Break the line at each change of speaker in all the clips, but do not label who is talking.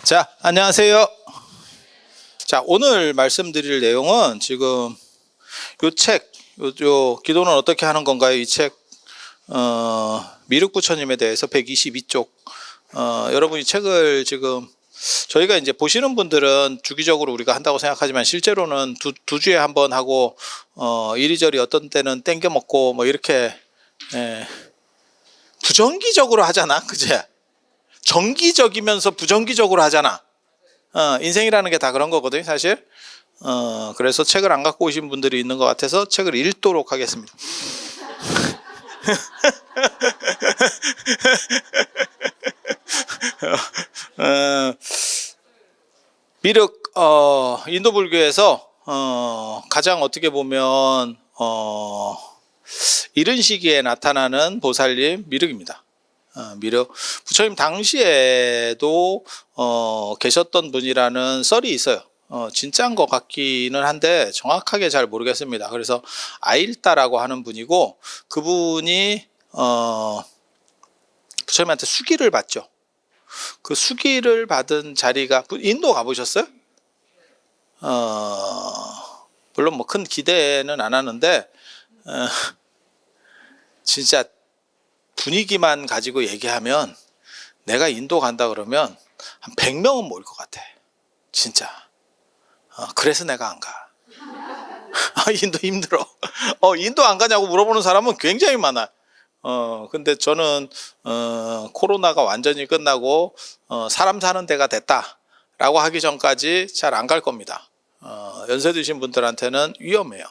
자, 안녕하세요. 자, 오늘 말씀드릴 내용은 지금 요 책, 요 기도는 어떻게 하는 건가요? 이 책, 미륵부처님에 대해서 122쪽. 여러분 이 책을 지금 저희가 이제 보시는 분들은 주기적으로 우리가 한다고 생각하지만 실제로는 두 주에 한 번 하고, 이리저리 어떤 때는 땡겨 먹고 뭐 이렇게, 부정기적으로 하잖아. 그제? 정기적이면서 부정기적으로 하잖아. 인생이라는 게 다 그런 거거든요, 사실. 그래서 책을 안 갖고 오신 분들이 있는 것 같아서 책을 읽도록 하겠습니다. 미륵, 인도 불교에서 가장 어떻게 보면 이른 시기에 나타나는 보살님 미륵입니다. 미륵 부처님 당시에도 계셨던 분이라는 썰이 있어요. 진짜인 것 같기는 한데 정확하게 잘 모르겠습니다. 그래서 아일다라고 하는 분이고 그분이 부처님한테 수기를 받죠. 그 수기를 받은 자리가 인도 가보셨어요? 물론 뭐 큰 기대는 안 하는데 진짜 분위기만 가지고 얘기하면 내가 인도 간다 그러면 한 100명은 모일 것 같아. 진짜. 그래서 내가 안 가. 인도 힘들어. 인도 안 가냐고 물어보는 사람은 굉장히 많아. 근데 저는 코로나가 완전히 끝나고 사람 사는 데가 됐다라고 하기 전까지 잘 안 갈 겁니다. 연세 드신 분들한테는 위험해요.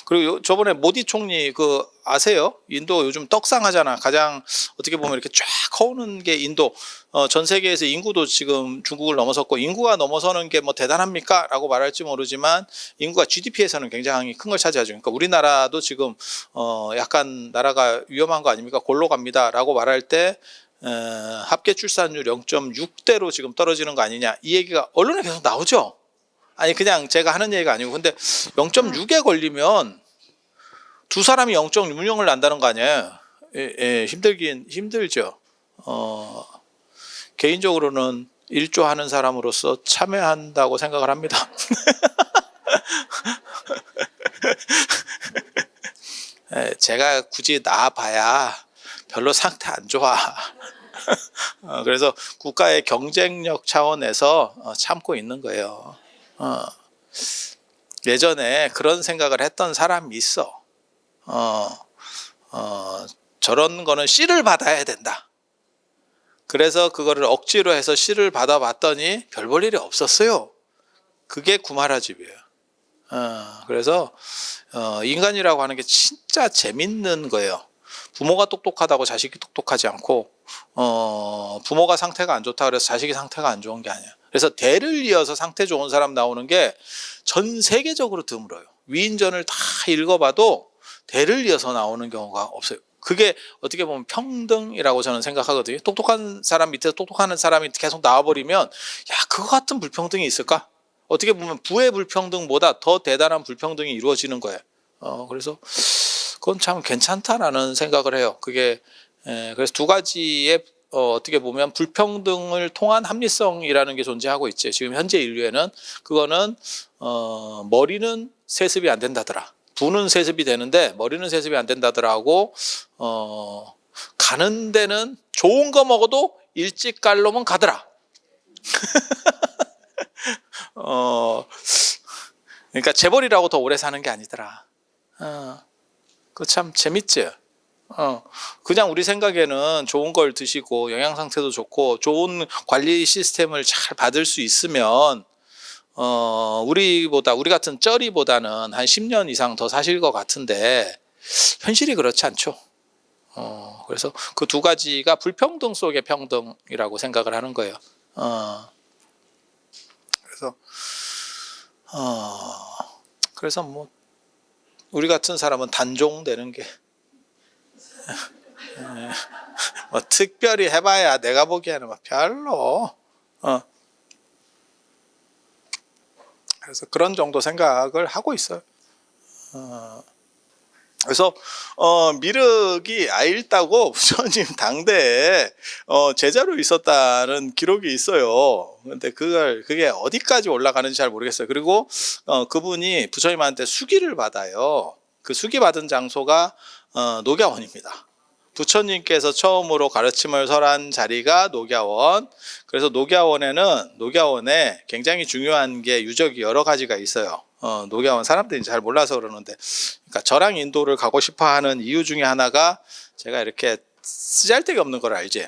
그리고 저번에 모디 총리 그 아세요? 인도 요즘 떡상하잖아. 가장 어떻게 보면 이렇게 쫙 커오는 게 인도. 전 세계에서 인구도 지금 중국을 넘어섰고 인구가 넘어서는 게 뭐 대단합니까? 라고 말할지 모르지만 인구가 GDP에서는 굉장히 큰 걸 차지하죠. 그러니까 우리나라도 지금 약간 나라가 위험한 거 아닙니까? 골로 갑니다. 라고 말할 때 합계 출산율 0.6대로 지금 떨어지는 거 아니냐. 이 얘기가 언론에 계속 나오죠. 아니 그냥 제가 하는 얘기가 아니고 근데 0.6에 걸리면 두 사람이 0.6명을 난다는 거 아니에요. 힘들긴 힘들죠. 개인적으로는 일조하는 사람으로서 참여한다고 생각을 합니다. 제가 굳이 나와봐야 별로 상태 안 좋아. 그래서 국가의 경쟁력 차원에서 참고 있는 거예요. 예전에 그런 생각을 했던 사람이 있어. 저런 거는 씨를 받아야 된다. 그래서 그거를 억지로 해서 씨를 받아봤더니 별 볼 일이 없었어요. 그게 구마라집이에요. 그래서 인간이라고 하는 게 진짜 재밌는 거예요. 부모가 똑똑하다고 자식이 똑똑하지 않고 부모가 상태가 안 좋다 그래서 자식이 상태가 안 좋은 게 아니야. 그래서 대를 이어서 상태 좋은 사람 나오는 게 전 세계적으로 드물어요. 위인전을 다 읽어봐도 대를 이어서 나오는 경우가 없어요. 그게 어떻게 보면 평등이라고 저는 생각하거든요. 똑똑한 사람 밑에서 똑똑한 사람이 계속 나와버리면 야 그거 같은 불평등이 있을까? 어떻게 보면 부의 불평등보다 더 대단한 불평등이 이루어지는 거예요. 그래서 그건 참 괜찮다라는 생각을 해요. 그게 그래서 두 가지의 어떻게 보면 불평등을 통한 합리성이라는 게 존재하고 있지. 지금 현재 인류에는 그거는 머리는 세습이 안 된다더라. 부는 세습이 되는데 머리는 세습이 안 된다더라 하고 가는 데는 좋은 거 먹어도 일찍 갈 놈은 가더라. 그러니까 재벌이라고 더 오래 사는 게 아니더라. 그거 참 재밌지. 그냥 우리 생각에는 좋은 걸 드시고 영양 상태도 좋고 좋은 관리 시스템을 잘 받을 수 있으면 우리 같은 쩌리보다는 한 10년 이상 더 사실 것 같은데 현실이 그렇지 않죠. 그래서 그 두 가지가 불평등 속의 평등이라고 생각을 하는 거예요. 그래서 뭐 우리 같은 사람은 단종되는 게 뭐 특별히 해봐야 내가 보기에는 뭐 별로. 그래서 그런 정도 생각을 하고 있어요. 그래서 미륵이 아일다고 부처님 당대에 제자로 있었다는 기록이 있어요. 근데 그게 어디까지 올라가는지 잘 모르겠어요. 그리고 그분이 부처님한테 수기를 받아요. 그 수기 받은 장소가 녹야원입니다. 부처님께서 처음으로 가르침을 설한 자리가 녹야원. 그래서 녹야원에 굉장히 중요한 게 유적이 여러 가지가 있어요. 녹야원 사람들이 잘 몰라서 그러는데, 그러니까 저랑 인도를 가고 싶어 하는 이유 중에 하나가 제가 이렇게 쓰잘데기 없는 걸 알지.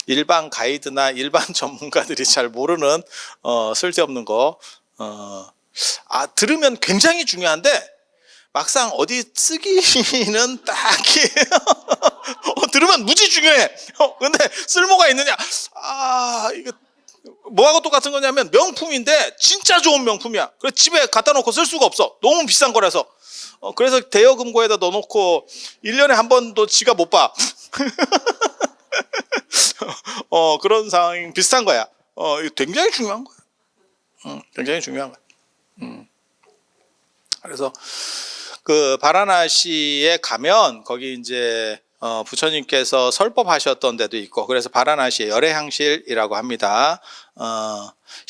일반 가이드나 일반 전문가들이 잘 모르는 쓸데없는 거. 들으면 굉장히 중요한데 막상 어디 쓰기는 딱히 들으면 무지 중요해. 근데 쓸모가 있느냐? 이거 뭐하고 똑같은 거냐면 명품인데 진짜 좋은 명품이야. 그래서 집에 갖다 놓고 쓸 수가 없어. 너무 비싼 거라서. 그래서 대여금고에다 넣어놓고 1년에 한 번도 지가 못 봐. 그런 상황이 비슷한 거야. 이거 굉장히 중요한 거야. 굉장히 중요한 거야. 그래서 그 바라나시에 가면 거기 이제 부처님께서 설법하셨던 데도 있고, 그래서 바라나시의 열애향실이라고 합니다.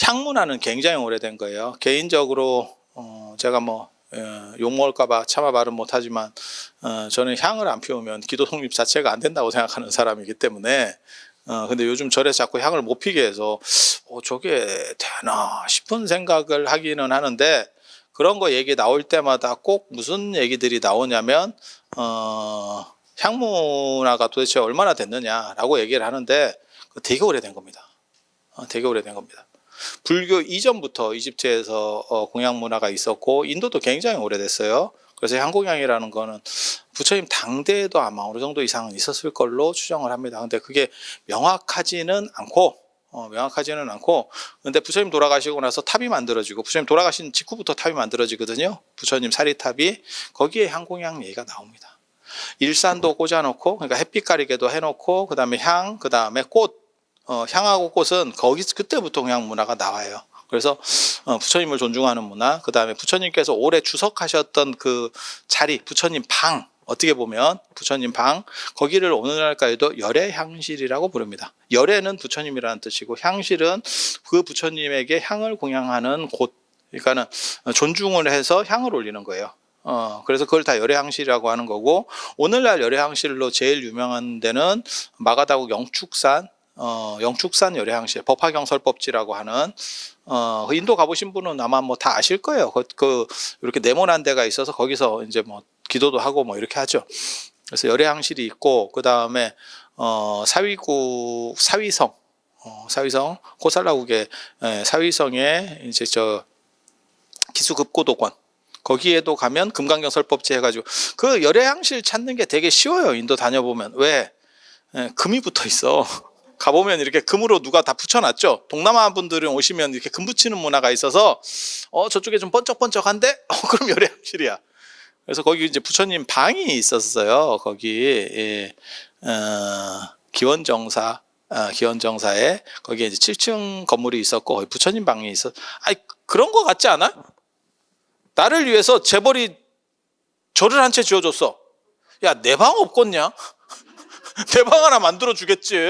향문화는 굉장히 오래된 거예요. 개인적으로 제가 욕먹을까봐 차마 말은 못하지만 저는 향을 안 피우면 기도 성립 자체가 안 된다고 생각하는 사람이기 때문에 근데 요즘 절에서 자꾸 향을 못 피게 해서 저게 되나 싶은 생각을 하기는 하는데, 그런 거 얘기 나올 때마다 꼭 무슨 얘기들이 나오냐면 향문화가 도대체 얼마나 됐느냐라고 얘기를 하는데 되게 오래된 겁니다. 되게 오래된 겁니다. 불교 이전부터 이집트에서 공양 문화가 있었고 인도도 굉장히 오래됐어요. 그래서 향공양이라는 거는 부처님 당대에도 아마 어느 정도 이상은 있었을 걸로 추정을 합니다. 근데 그게 명확하지는 않고 근데 부처님 돌아가시고 나서 탑이 만들어지고, 부처님 돌아가신 직후부터 탑이 만들어지거든요. 부처님 사리탑이. 거기에 향공양 얘기가 나옵니다. 일산도 꽂아놓고, 그러니까 햇빛 가리개도 해놓고, 그 다음에 향, 그 다음에 꽃, 향하고 꽃은 그때부터 그냥 문화가 나와요. 그래서 부처님을 존중하는 문화, 그 다음에 부처님께서 오래 주석하셨던 그 자리, 부처님 방, 어떻게 보면 부처님 방, 거기를 오늘날까지도 열애향실이라고 부릅니다. 열애는 부처님이라는 뜻이고 향실은 그 부처님에게 향을 공양하는 곳, 그러니까는 존중을 해서 향을 올리는 거예요. 그래서 그걸 다 열애향실이라고 하는 거고, 오늘날 열애향실로 제일 유명한 데는 마가다국 영축산 열애향실, 법화경설법지라고 하는 인도 가보신 분은 아마 다 아실 거예요. 이렇게 네모난 데가 있어서 거기서 이제 기도도 하고 이렇게 하죠. 그래서 열애향실이 있고, 그 다음에 사위성 고살라국의 사위성에 이제 기수급고도권, 거기에도 가면 금강경설법지 해가지고 그 열애향실 찾는 게 되게 쉬워요. 인도 다녀보면. 왜? 금이 붙어 있어. 가보면 이렇게 금으로 누가 다 붙여놨죠. 동남아 분들은 오시면 이렇게 금 붙이는 문화가 있어서 저쪽에 좀 번쩍번쩍한데 그럼 열애향실이야. 그래서 거기 이제 부처님 방이 있었어요. 거기 기원정사에 거기에 이제 7층 건물이 있었고 거기 부처님 방이 있어. 그런 거 같지 않아? 나를 위해서 재벌이 절을 한 채 지어줬어. 야, 내 방 없겠냐? 내 방 하나 만들어 주겠지.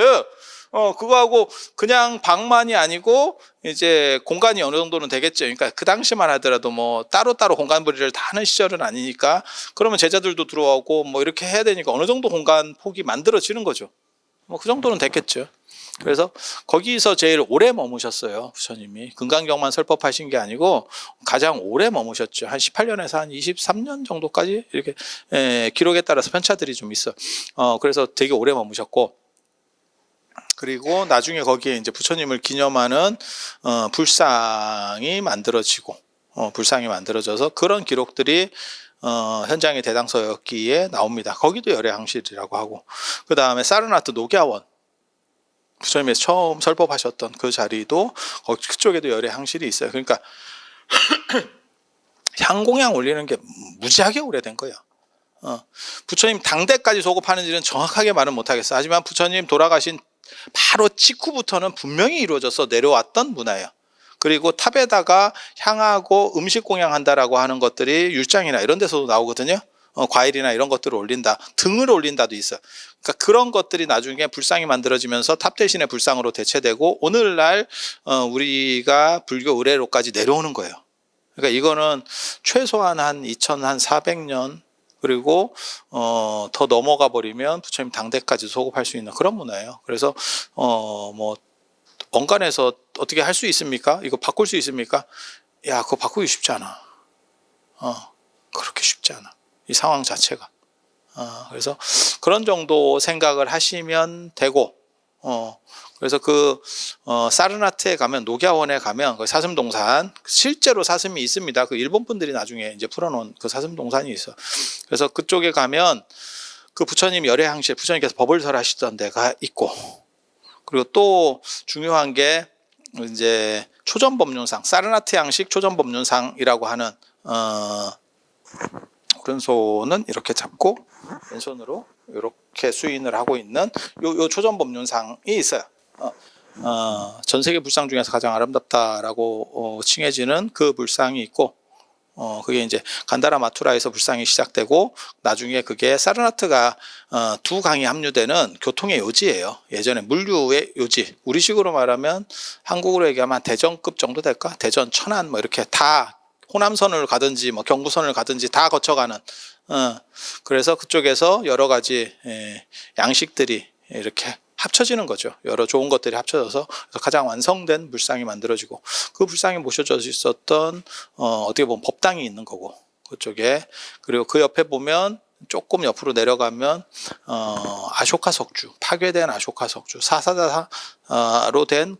그거하고 그냥 방만이 아니고 이제 공간이 어느 정도는 되겠죠. 그러니까 그 당시만 하더라도 따로따로 공간 분리를 다 하는 시절은 아니니까, 그러면 제자들도 들어오고 이렇게 해야 되니까 어느 정도 공간 폭이 만들어지는 거죠. 그 정도는 됐겠죠. 그래서 거기서 제일 오래 머무셨어요. 부처님이 금강경만 설법하신 게 아니고 가장 오래 머무셨죠. 한 18년에서 한 23년 정도까지 이렇게 기록에 따라서 편차들이 좀 있어. 그래서 되게 오래 머무셨고, 그리고 나중에 거기에 이제 부처님을 기념하는 불상이 만들어져서 그런 기록들이 현장의 대당서였기에 나옵니다. 거기도 열애향실이라고 하고, 그 다음에 사르나트 녹야원, 부처님이 처음 설법하셨던 그 자리도 그쪽에도 열애향실이 있어요. 그러니까 향공양 올리는 게 무지하게 오래된 거예요. 부처님 당대까지 소급하는지는 정확하게 말은 못하겠어요. 하지만 부처님 돌아가신 바로 직후부터는 분명히 이루어져서 내려왔던 문화예요. 그리고 탑에다가 향하고 음식 공양한다라고 하는 것들이 율장이나 이런 데서도 나오거든요. 과일이나 이런 것들을 올린다, 등을 올린다도 있어요. 그러니까 그런 것들이 나중에 불상이 만들어지면서 탑 대신에 불상으로 대체되고 오늘날 우리가 불교 의례로까지 내려오는 거예요. 그러니까 이거는 최소한 한 2400년 그리고 더 넘어가 버리면 부처님 당대까지 소급할 수 있는 그런 문화예요. 그래서 뭐 원간에서 어떻게 할 수 있습니까? 이거 바꿀 수 있습니까? 야, 그거 바꾸기 쉽지 않아. 그렇게 쉽지 않아. 이 상황 자체가. 그래서 그런 정도 생각을 하시면 되고, 그래서 사르나트에 가면, 녹야원에 가면, 그 사슴동산, 실제로 사슴이 있습니다. 그 일본 분들이 나중에 이제 풀어놓은 그 사슴동산이 있어. 그래서 그쪽에 가면 그 부처님 열애항실, 부처님께서 법을 설하시던 데가 있고, 그리고 또 중요한 게 이제 초전법륜상, 사르나트 양식 초전법륜상이라고 하는, 오른손은 이렇게 잡고 왼손으로 이렇게 수인을 하고 있는 요 초전법륜상이 있어요. 전 세계 불상 중에서 가장 아름답다라고 칭해지는 그 불상이 있고, 그게 이제 간다라 마투라에서 불상이 시작되고 나중에 그게 사르나트가 두 강이 합류되는 교통의 요지예요. 예전에 물류의 요지. 우리식으로 말하면 한국으로 얘기하면 대전급 정도 될까? 대전, 천안 뭐 이렇게 다 호남선을 가든지 뭐 경부선을 가든지 다 거쳐가는. 그래서 그쪽에서 여러 가지 양식들이 이렇게 합쳐지는 거죠. 여러 좋은 것들이 합쳐져서 가장 완성된 불상이 만들어지고 그 불상이 모셔져 있었던 어떻게 보면 법당이 있는 거고 그쪽에. 그리고 그 옆에 보면 조금 옆으로 내려가면 아쇼카 석주, 파괴된 아쇼카 석주, 사사다로 된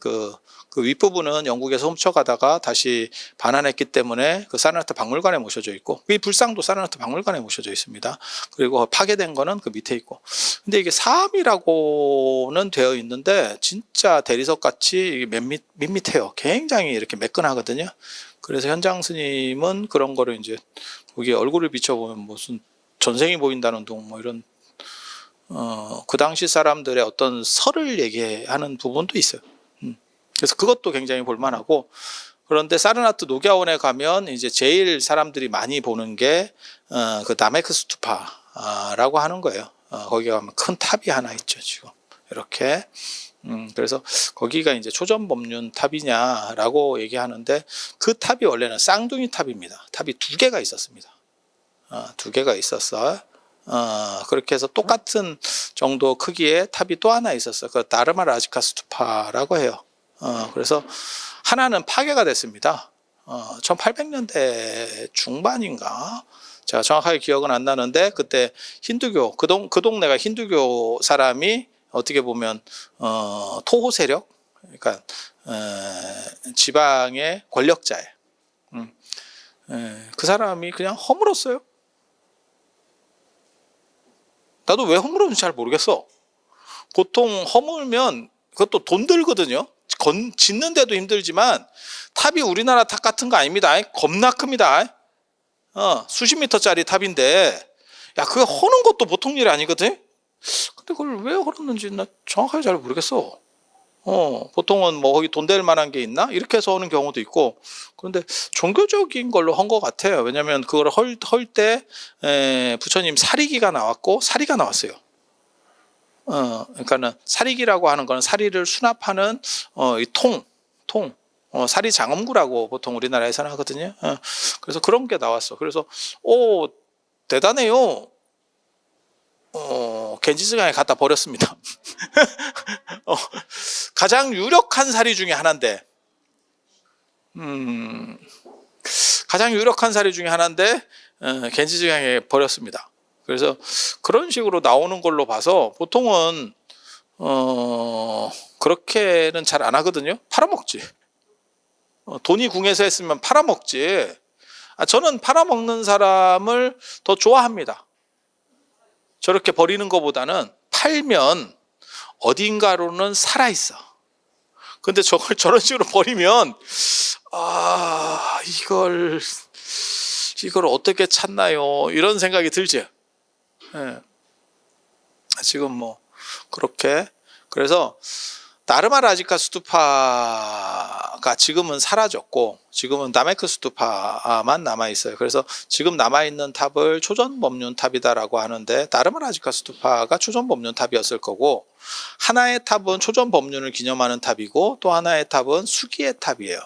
그 윗부분은 영국에서 훔쳐가다가 다시 반환했기 때문에 그 사르나트 박물관에 모셔져 있고 이 불상도 사르나트 박물관에 모셔져 있습니다. 그리고 파괴된 거는 그 밑에 있고. 근데 이게 사암이라고는 되어 있는데 진짜 대리석 같이 밋밋해요. 굉장히 이렇게 매끈하거든요. 그래서 현장 스님은 그런 거를 이제 거기 얼굴을 비춰보면 무슨 전생이 보인다는 둥 뭐 이런 그 당시 사람들의 어떤 설을 얘기하는 부분도 있어요. 그래서 그것도 굉장히 볼만하고. 그런데 사르나트 녹야원에 가면 이제 제일 사람들이 많이 보는 게 그 나메크 스투파라고 하는 거예요. 거기 가면 큰 탑이 하나 있죠 지금 이렇게. 그래서 거기가 이제 초전법륜 탑이냐라고 얘기하는데 그 탑이 원래는 쌍둥이 탑입니다. 탑이 두 개가 있었습니다. 두 개가 있었어. 그렇게 해서 똑같은 정도 크기의 탑이 또 하나 있었어요. 그 다르마 라지카 스투파라고 해요. 그래서 하나는 파괴가 됐습니다. 1800년대 중반인가? 제가 정확하게 기억은 안 나는데 그때 힌두교 그 동네가 힌두교 사람이 어떻게 보면 토호 세력, 그러니까 지방의 권력자예요. 그 사람이 그냥 허물었어요. 나도 왜 허물었는지 잘 모르겠어. 보통 허물면 그것도 돈 들거든요. 짓는데도 힘들지만 탑이 우리나라 탑 같은 거 아닙니다. 겁나 큽니다. 수십 미터짜리 탑인데 야 그거 허는 것도 보통 일이 아니거든. 근데 그걸 왜 허렸는지 나 정확하게 잘 모르겠어. 보통은 뭐 거기 돈 될 만한 게 있나? 이렇게 해서 하는 경우도 있고. 그런데 종교적인 걸로 한 것 같아요. 왜냐하면 그걸 헐 때 부처님 사리기가 나왔고 사리가 나왔어요. 그러니까는 사리기라고 하는 거는 사리를 수납하는 이 통, 사리 장엄구라고 보통 우리나라에서는 하거든요. 그래서 그런 게 나왔어. 그래서 대단해요. 겐지스강에 갖다 버렸습니다. 가장 유력한 사리 중에 하나인데, 가장 유력한 사리 중에 하나인데 겐지스강에 버렸습니다. 그래서 그런 식으로 나오는 걸로 봐서 보통은 그렇게는 잘 안 하거든요. 팔아먹지. 돈이 궁해서 했으면 팔아먹지. 저는 팔아먹는 사람을 더 좋아합니다. 저렇게 버리는 것보다는 팔면 어딘가로는 살아있어. 근데 저걸 저런 식으로 버리면 이걸 어떻게 찾나요? 이런 생각이 들죠. 지금 뭐 그렇게. 그래서 나르마 라지카 스투파가 지금은 사라졌고 지금은 나메크 스투파만 남아 있어요. 그래서 지금 남아 있는 탑을 초전법륜 탑이다라고 하는데 나르마 라지카 스투파가 초전법륜 탑이었을 거고, 하나의 탑은 초전법륜을 기념하는 탑이고 또 하나의 탑은 수기의 탑이에요.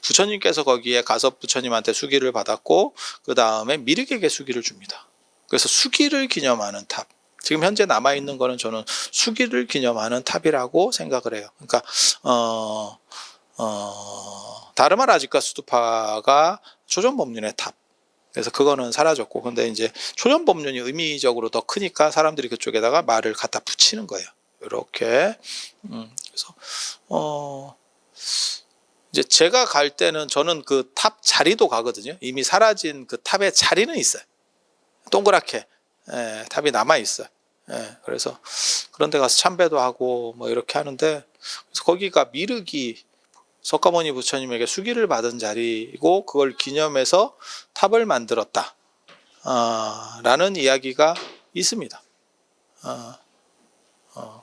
부처님께서 거기에 가섭 부처님한테 수기를 받았고 그 다음에 미륵에게 수기를 줍니다. 그래서 수기를 기념하는 탑. 지금 현재 남아있는 거는 저는 수기를 기념하는 탑이라고 생각을 해요. 그러니까 다르마 라지카 스투파가 초전법륜의 탑. 그래서 그거는 사라졌고, 근데 이제 초전법륜이 의미적으로 더 크니까 사람들이 그쪽에다가 말을 갖다 붙이는 거예요. 이렇게. 그래서 이제 제가 갈 때는 저는 그 탑 자리도 가거든요. 이미 사라진 그 탑의 자리는 있어요. 동그랗게 탑이 남아 있어요. 그래서 그런 데 가서 참배도 하고 뭐 이렇게 하는데, 그래서 거기가 미륵이 석가모니 부처님에게 수기를 받은 자리고 그걸 기념해서 탑을 만들었다 라는 이야기가 있습니다.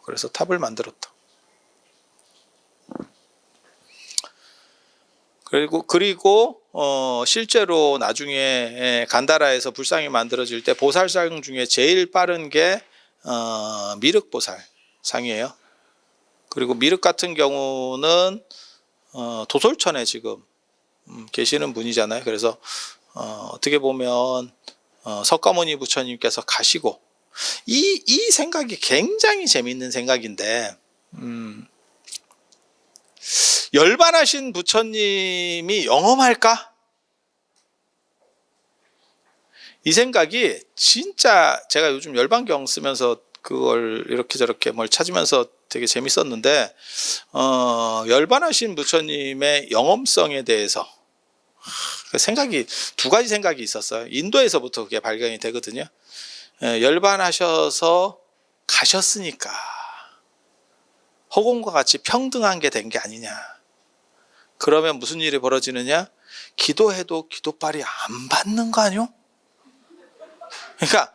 그래서 탑을 만들었다. 그리고 실제로 나중에 간다라에서 불상이 만들어질 때 보살상 중에 제일 빠른 게 미륵보살상이에요. 그리고 미륵 같은 경우는 도솔천에 지금 계시는 분이잖아요. 그래서 어떻게 보면 석가모니 부처님께서 가시고, 이 생각이 굉장히 재미있는 생각인데, 열반하신 부처님이 영험할까? 이 생각이 진짜, 제가 요즘 열반경 쓰면서 그걸 이렇게 저렇게 뭘 찾으면서 되게 재밌었는데, 열반하신 부처님의 영험성에 대해서 생각이, 두 가지 생각이 있었어요. 인도에서부터 그게 발견이 되거든요. 열반하셔서 가셨으니까 허공과 같이 평등한 게 된 게 아니냐. 그러면 무슨 일이 벌어지느냐? 기도해도 기도빨이 안 받는 거 아니요? 그러니까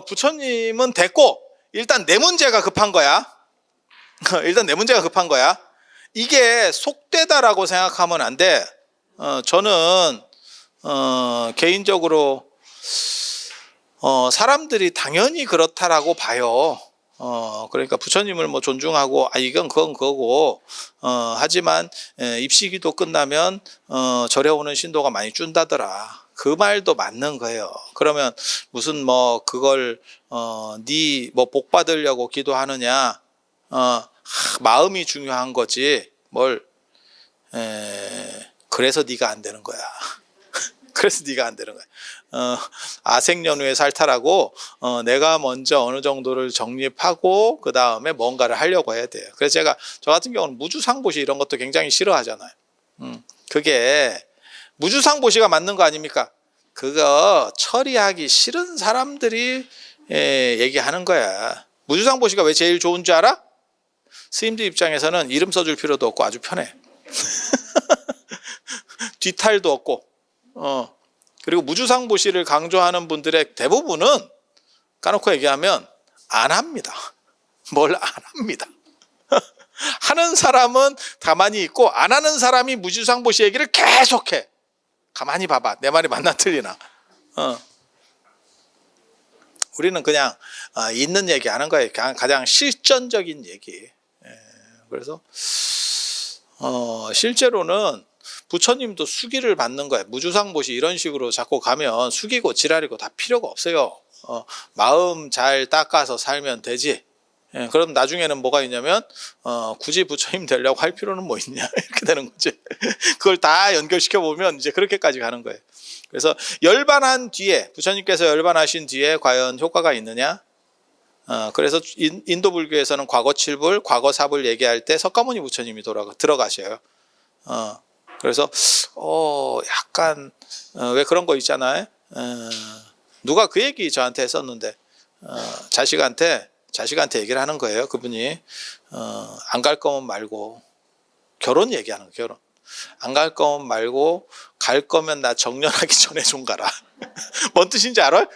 부처님은 됐고 일단 내 문제가 급한 거야. 일단 내 문제가 급한 거야. 이게 속되다라고 생각하면 안 돼. 저는 개인적으로 사람들이 당연히 그렇다라고 봐요. 그러니까 부처님을 뭐 존중하고 이건 그건 그거고, 하지만 입시기도 끝나면 절에 오는 신도가 많이 준다더라. 그 말도 맞는 거예요. 그러면 무슨 뭐 그걸 네 뭐 복 받으려고 기도하느냐? 마음이 중요한 거지. 그래서 네가 안 되는 거야. 그래서 네가 안 되는 거야. 아생연후에 살타라고 내가 먼저 어느 정도를 정립하고 그 다음에 뭔가를 하려고 해야 돼요. 그래서 저 같은 경우는 무주상보시 이런 것도 굉장히 싫어하잖아요. 그게 무주상보시가 맞는 거 아닙니까? 그거 처리하기 싫은 사람들이 얘기하는 거야. 무주상보시가 왜 제일 좋은 줄 알아? 스님들 입장에서는 이름 써줄 필요도 없고 아주 편해. 뒤탈도 없고. 그리고 무주상보시를 강조하는 분들의 대부분은 까놓고 얘기하면 안 합니다. 뭘 안 합니다. 하는 사람은 가만히 있고 안 하는 사람이 무주상보시 얘기를 계속해. 가만히 봐봐. 내 말이 맞나 틀리나. 우리는 그냥 있는 얘기 하는 거예요. 가장 실전적인 얘기. 그래서 실제로는 부처님도 수기를 받는 거예요. 무주상보시 이런 식으로 자꾸 가면 수기고 지랄이고 다 필요가 없어요. 마음 잘 닦아서 살면 되지. 그럼 나중에는 뭐가 있냐면 굳이 부처님 되려고 할 필요는 뭐 있냐 이렇게 되는 거지. 그걸 다 연결시켜 보면 이제 그렇게까지 가는 거예요. 그래서 열반한 뒤에, 부처님께서 열반하신 뒤에 과연 효과가 있느냐? 그래서 인도 불교에서는 과거 7불, 과거 4불 얘기할 때 석가모니 부처님이 들어가셔요. 그래서 약간 왜 그런 거 있잖아요. 누가 그 얘기 저한테 했었는데 자식한테 얘기를 하는 거예요. 그분이 안 갈 거면 말고, 결혼 얘기하는 거예요. 결혼 안 갈 거면 말고 갈 거면 나 정년하기 전에 좀 가라. 뭔 뜻인지 알아요?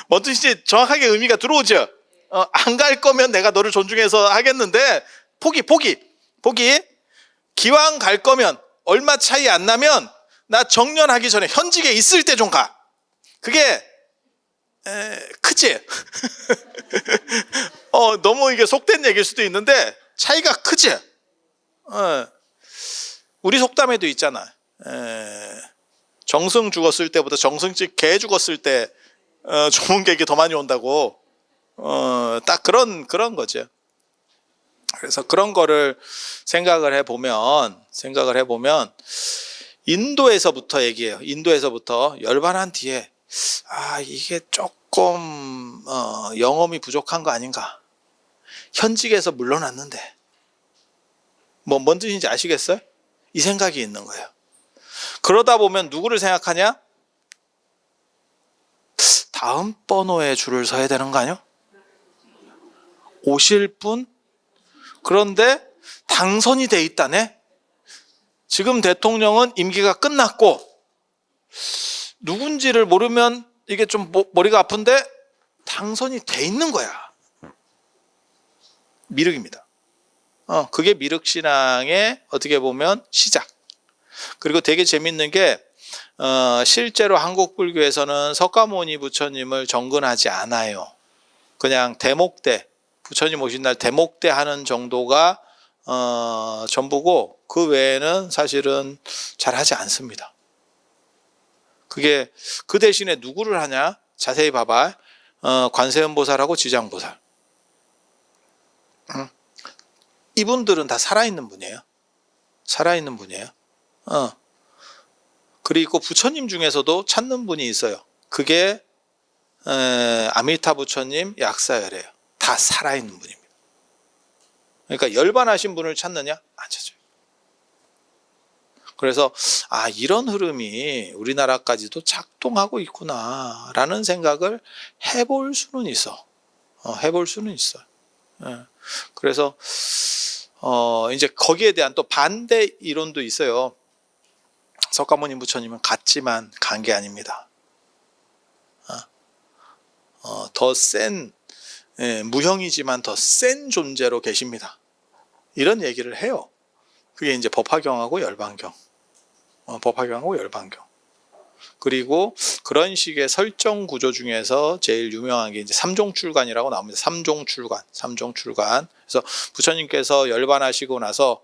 뭔 뜻인지 정확하게 의미가 들어오죠. 안 갈 거면 내가 너를 존중해서 하겠는데 포기. 기왕 갈 거면 얼마 차이 안 나면 나 정년하기 전에 현직에 있을 때 좀 가. 그게 크지? 너무 이게 속된 얘기일 수도 있는데 차이가 크지? 우리 속담에도 있잖아. 정승 죽었을 때보다 정승집 개 죽었을 때 좋은 객이 더 많이 온다고. 딱 그런 거죠. 그래서 그런 거를 생각을 해보면 인도에서부터 얘기해요. 인도에서부터 열반한 뒤에 이게 조금 영험이 부족한 거 아닌가. 현직에서 물러났는데 뭔 뜻인지 아시겠어요? 이 생각이 있는 거예요. 그러다 보면 누구를 생각하냐? 다음 번호에 줄을 서야 되는 거 아니요? 오실 분? 그런데 당선이 돼 있다네? 지금 대통령은 임기가 끝났고 누군지를 모르면 이게 좀 머리가 아픈데 당선이 돼 있는 거야. 미륵입니다. 그게 미륵신앙의 어떻게 보면 시작. 그리고 되게 재밌는 게 실제로 한국 불교에서는 석가모니 부처님을 정근하지 않아요. 그냥 대목대, 부처님 오신 날 대목대 하는 정도가 전부고 그 외에는 사실은 잘 하지 않습니다. 그게 그 대신에 누구를 하냐? 자세히 봐봐. 관세음보살하고 지장보살. 이분들은 다 살아있는 분이에요. 살아있는 분이에요. 그리고 부처님 중에서도 찾는 분이 있어요. 그게 아미타 부처님, 약사열이에요. 다 살아있는 분입니다. 그러니까 열반하신 분을 찾느냐? 안 찾아요. 그래서 이런 흐름이 우리나라까지도 작동하고 있구나 라는 생각을 해볼 수는 있어. 해볼 수는 있어. 그래서 이제 거기에 대한 또 반대 이론도 있어요. 석가모니 부처님은 갔지만 간 게 아닙니다. 더 센, 무형이지만 더 센 존재로 계십니다. 이런 얘기를 해요. 그게 이제 법화경하고 열반경. 법화경하고 열반경. 그리고 그런 식의 설정 구조 중에서 제일 유명한 게 이제 삼종출관이라고 나옵니다. 삼종출관. 그래서 부처님께서 열반하시고 나서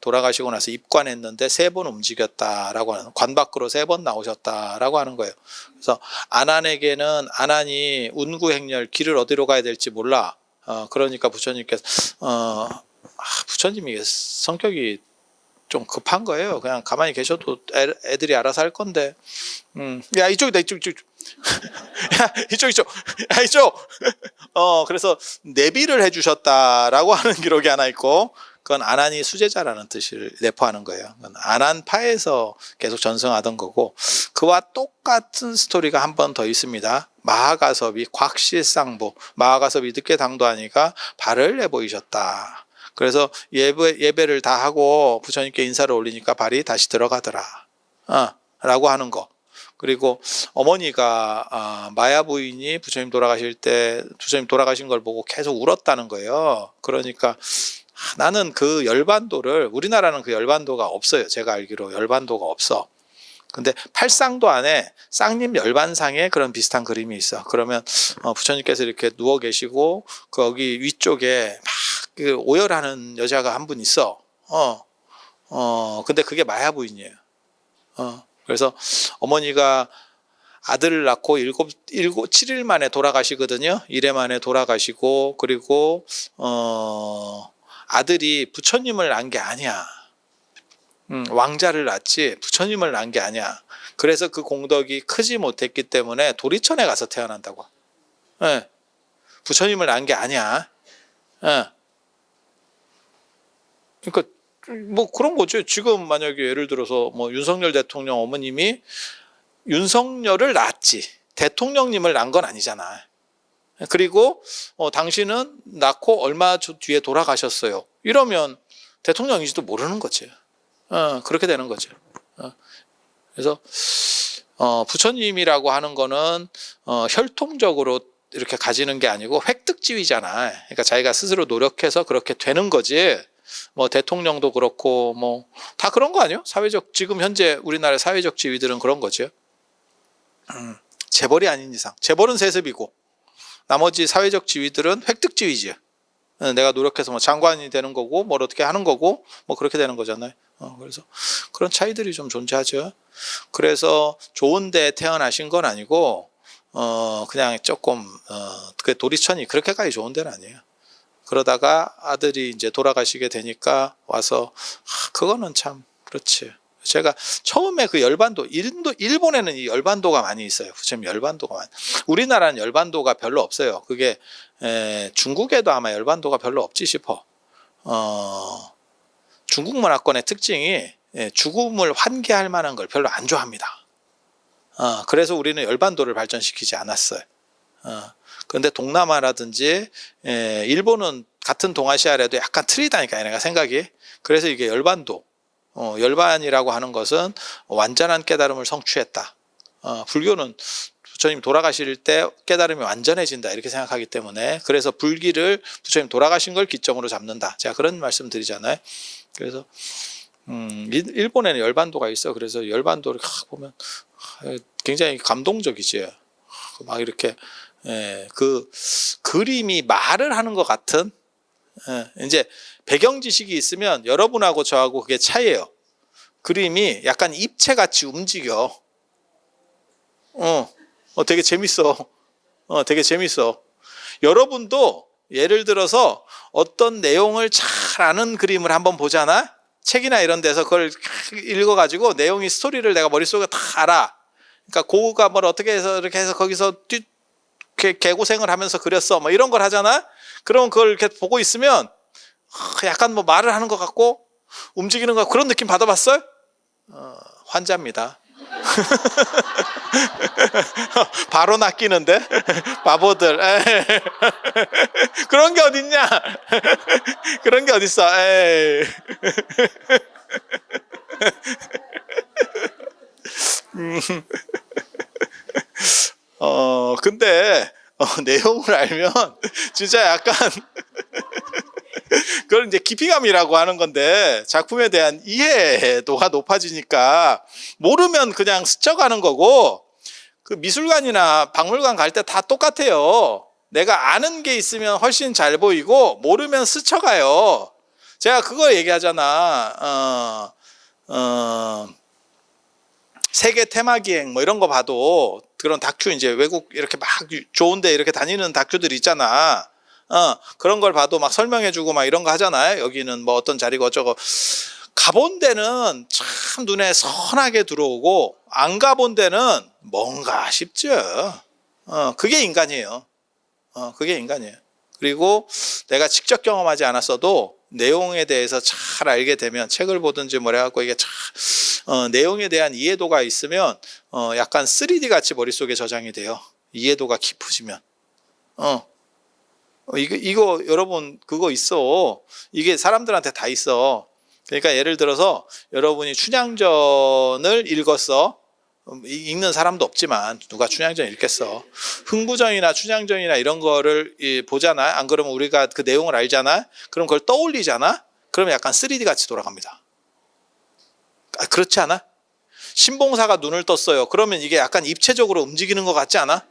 돌아가시고 나서 입관했는데 3번 움직였다라고 하는, 관 밖으로 3번 나오셨다라고 하는 거예요. 그래서 아난에게는 아난이 운구행렬 길을 어디로 가야 될지 몰라. 그러니까 부처님께서 부처님이 성격이 좀 급한 거예요. 그냥 가만히 계셔도 애들이 알아서 할 건데. 야, 이쪽이다, 이쪽. 야, 이쪽. 그래서 내비를 해주셨다라고 하는 기록이 하나 있고, 그건 아난이 수제자라는 뜻을 내포하는 거예요. 아난파에서 계속 전승하던 거고, 그와 똑같은 스토리가 한 번 더 있습니다. 마하가섭이 곽실상보, 마하가섭이 늦게 당도하니까 발을 내보이셨다. 그래서 예배를 다 하고 부처님께 인사를 올리니까 발이 다시 들어가더라. 라고 하는 거. 그리고 어머니가 마야 부인이 부처님 돌아가신 걸 보고 계속 울었다는 거예요. 그러니까 나는 그 열반도를, 우리나라는 그 열반도가 없어요. 제가 알기로 열반도가 없어. 근데 팔상도 안에 쌍림 열반상에 그런 비슷한 그림이 있어. 그러면 부처님께서 이렇게 누워 계시고 거기 위쪽에 막 그 오열하는 여자가 한 분 있어. 근데 그게 마야 부인이에요. 그래서 어머니가 아들을 낳고 7일 만에 돌아가시거든요. 1회 만에 돌아가시고, 그리고 아들이 부처님을 낳은 게 아니야. 왕자를 낳지 부처님을 낳은 게 아니야. 그래서 그 공덕이 크지 못했기 때문에 도리천에 가서 태어난다고. 부처님을 낳은 게 아니야. 그러니까 뭐 그런 거죠. 지금 만약에 예를 들어서 뭐 윤석열 대통령 어머님이 윤석열을 낳았지 대통령님을 낳은 건 아니잖아. 그리고 당신은 낳고 얼마 뒤에 돌아가셨어요. 이러면 대통령인지도 모르는 거지. 그렇게 되는 거죠. 부처님이라고 하는 거는 혈통적으로 이렇게 가지는 게 아니고 획득주의잖아. 그러니까 자기가 스스로 노력해서 그렇게 되는 거지. 뭐 대통령도 그렇고 뭐 다 그런 거 아니에요? 사회적 지금 현재 우리나라의 사회적 지위들은 그런 거죠. 재벌이 아닌 이상. 재벌은 세습이고 나머지 사회적 지위들은 획득주의지. 내가 노력해서 뭐 장관이 되는 거고 뭘 어떻게 하는 거고 뭐 그렇게 되는 거잖아요. 그래서 그런 차이들이 좀 존재하죠. 그래서 좋은데 태어나신 건 아니고 그냥 조금 그 도리천이 그렇게까지 좋은 데는 아니에요. 그러다가 아들이 이제 돌아가시게 되니까 와서 그거는 참 그렇지. 제가 처음에 그 열반도 일본에는 이 열반도가 많이 있어요. 부처님 열반도가 많이. 우리나라는 열반도가 별로 없어요. 그게 중국에도 아마 열반도가 별로 없지 싶어. 중국 문화권의 특징이 죽음을 환기할 만한 걸 별로 안 좋아합니다. 그래서 우리는 열반도를 발전시키지 않았어요. 그런데 동남아라든지 일본은 같은 동아시아라도 약간 틀리다니까 내가 생각이. 그래서 이게 열반도. 열반이라고 하는 것은 완전한 깨달음을 성취했다. 불교는 부처님 돌아가실 때 깨달음이 완전해진다 이렇게 생각하기 때문에 그래서 불기를 부처님 돌아가신 걸 기점으로 잡는다. 제가 그런 말씀 드리잖아요. 그래서 일본에는 열반도가 있어. 그래서 열반도를 보면 굉장히 감동적이지. 막 이렇게 그 그림이 말을 하는 것 같은 이제 배경 지식이 있으면 여러분하고 저하고 그게 차이예요. 그림이 약간 입체같이 움직여. 되게 재밌어. 되게 재밌어. 여러분도 예를 들어서 어떤 내용을 잘 아는 그림을 한번 보잖아. 책이나 이런 데서 그걸 읽어가지고 내용이 스토리를 내가 머릿속에 다 알아. 그러니까 고우가 뭘 어떻게 해서 이렇게 해서 거기서 개고생을 하면서 그렸어. 뭐 이런 걸 하잖아. 그러면 그걸 이렇게 보고 있으면 약간 뭐 말을 하는 것 같고 움직이는 것 같고 그런 느낌 받아봤어요? 환자입니다. 바로 낚이는데 바보들. 그런 게 어딨냐? 그런 게 어딨어? 근데 내용을 알면 진짜 약간 그걸 이제 깊이감이라고 하는 건데 작품에 대한 이해도가 높아지니까 모르면 그냥 스쳐가는 거고 그 미술관이나 박물관 갈 때 다 똑같아요. 내가 아는 게 있으면 훨씬 잘 보이고 모르면 스쳐가요. 제가 그거 얘기하잖아. 세계 테마기행 뭐 이런 거 봐도 그런 다큐 이제 외국 이렇게 막 좋은데 이렇게 다니는 다큐들 있잖아. 그런 걸 봐도 막 설명해주고 막 이런 거 하잖아요. 여기는 뭐 어떤 자리고 어쩌고. 가본 데는 참 눈에 선하게 들어오고 안 가본 데는 뭔가 싶죠. 그게 인간이에요. 그게 인간이에요. 그리고 내가 직접 경험하지 않았어도 내용에 대해서 잘 알게 되면 책을 보든지 뭐 해갖고 이게 내용에 대한 이해도가 있으면 약간 3D 같이 머릿속에 저장이 돼요. 이해도가 깊으시면. 이거 여러분 그거 있어. 이게 사람들한테 다 있어. 그러니까 예를 들어서 여러분이 춘향전을 읽었어. 읽는 사람도 없지만 누가 춘향전 읽겠어. 흥부전이나 춘향전이나 이런 거를 보잖아. 안 그러면 우리가 그 내용을 알잖아. 그럼 그걸 떠올리잖아. 그러면 약간 3D 같이 돌아갑니다. 그렇지 않아? 신봉사가 눈을 떴어요. 그러면 이게 약간 입체적으로 움직이는 것 같지 않아?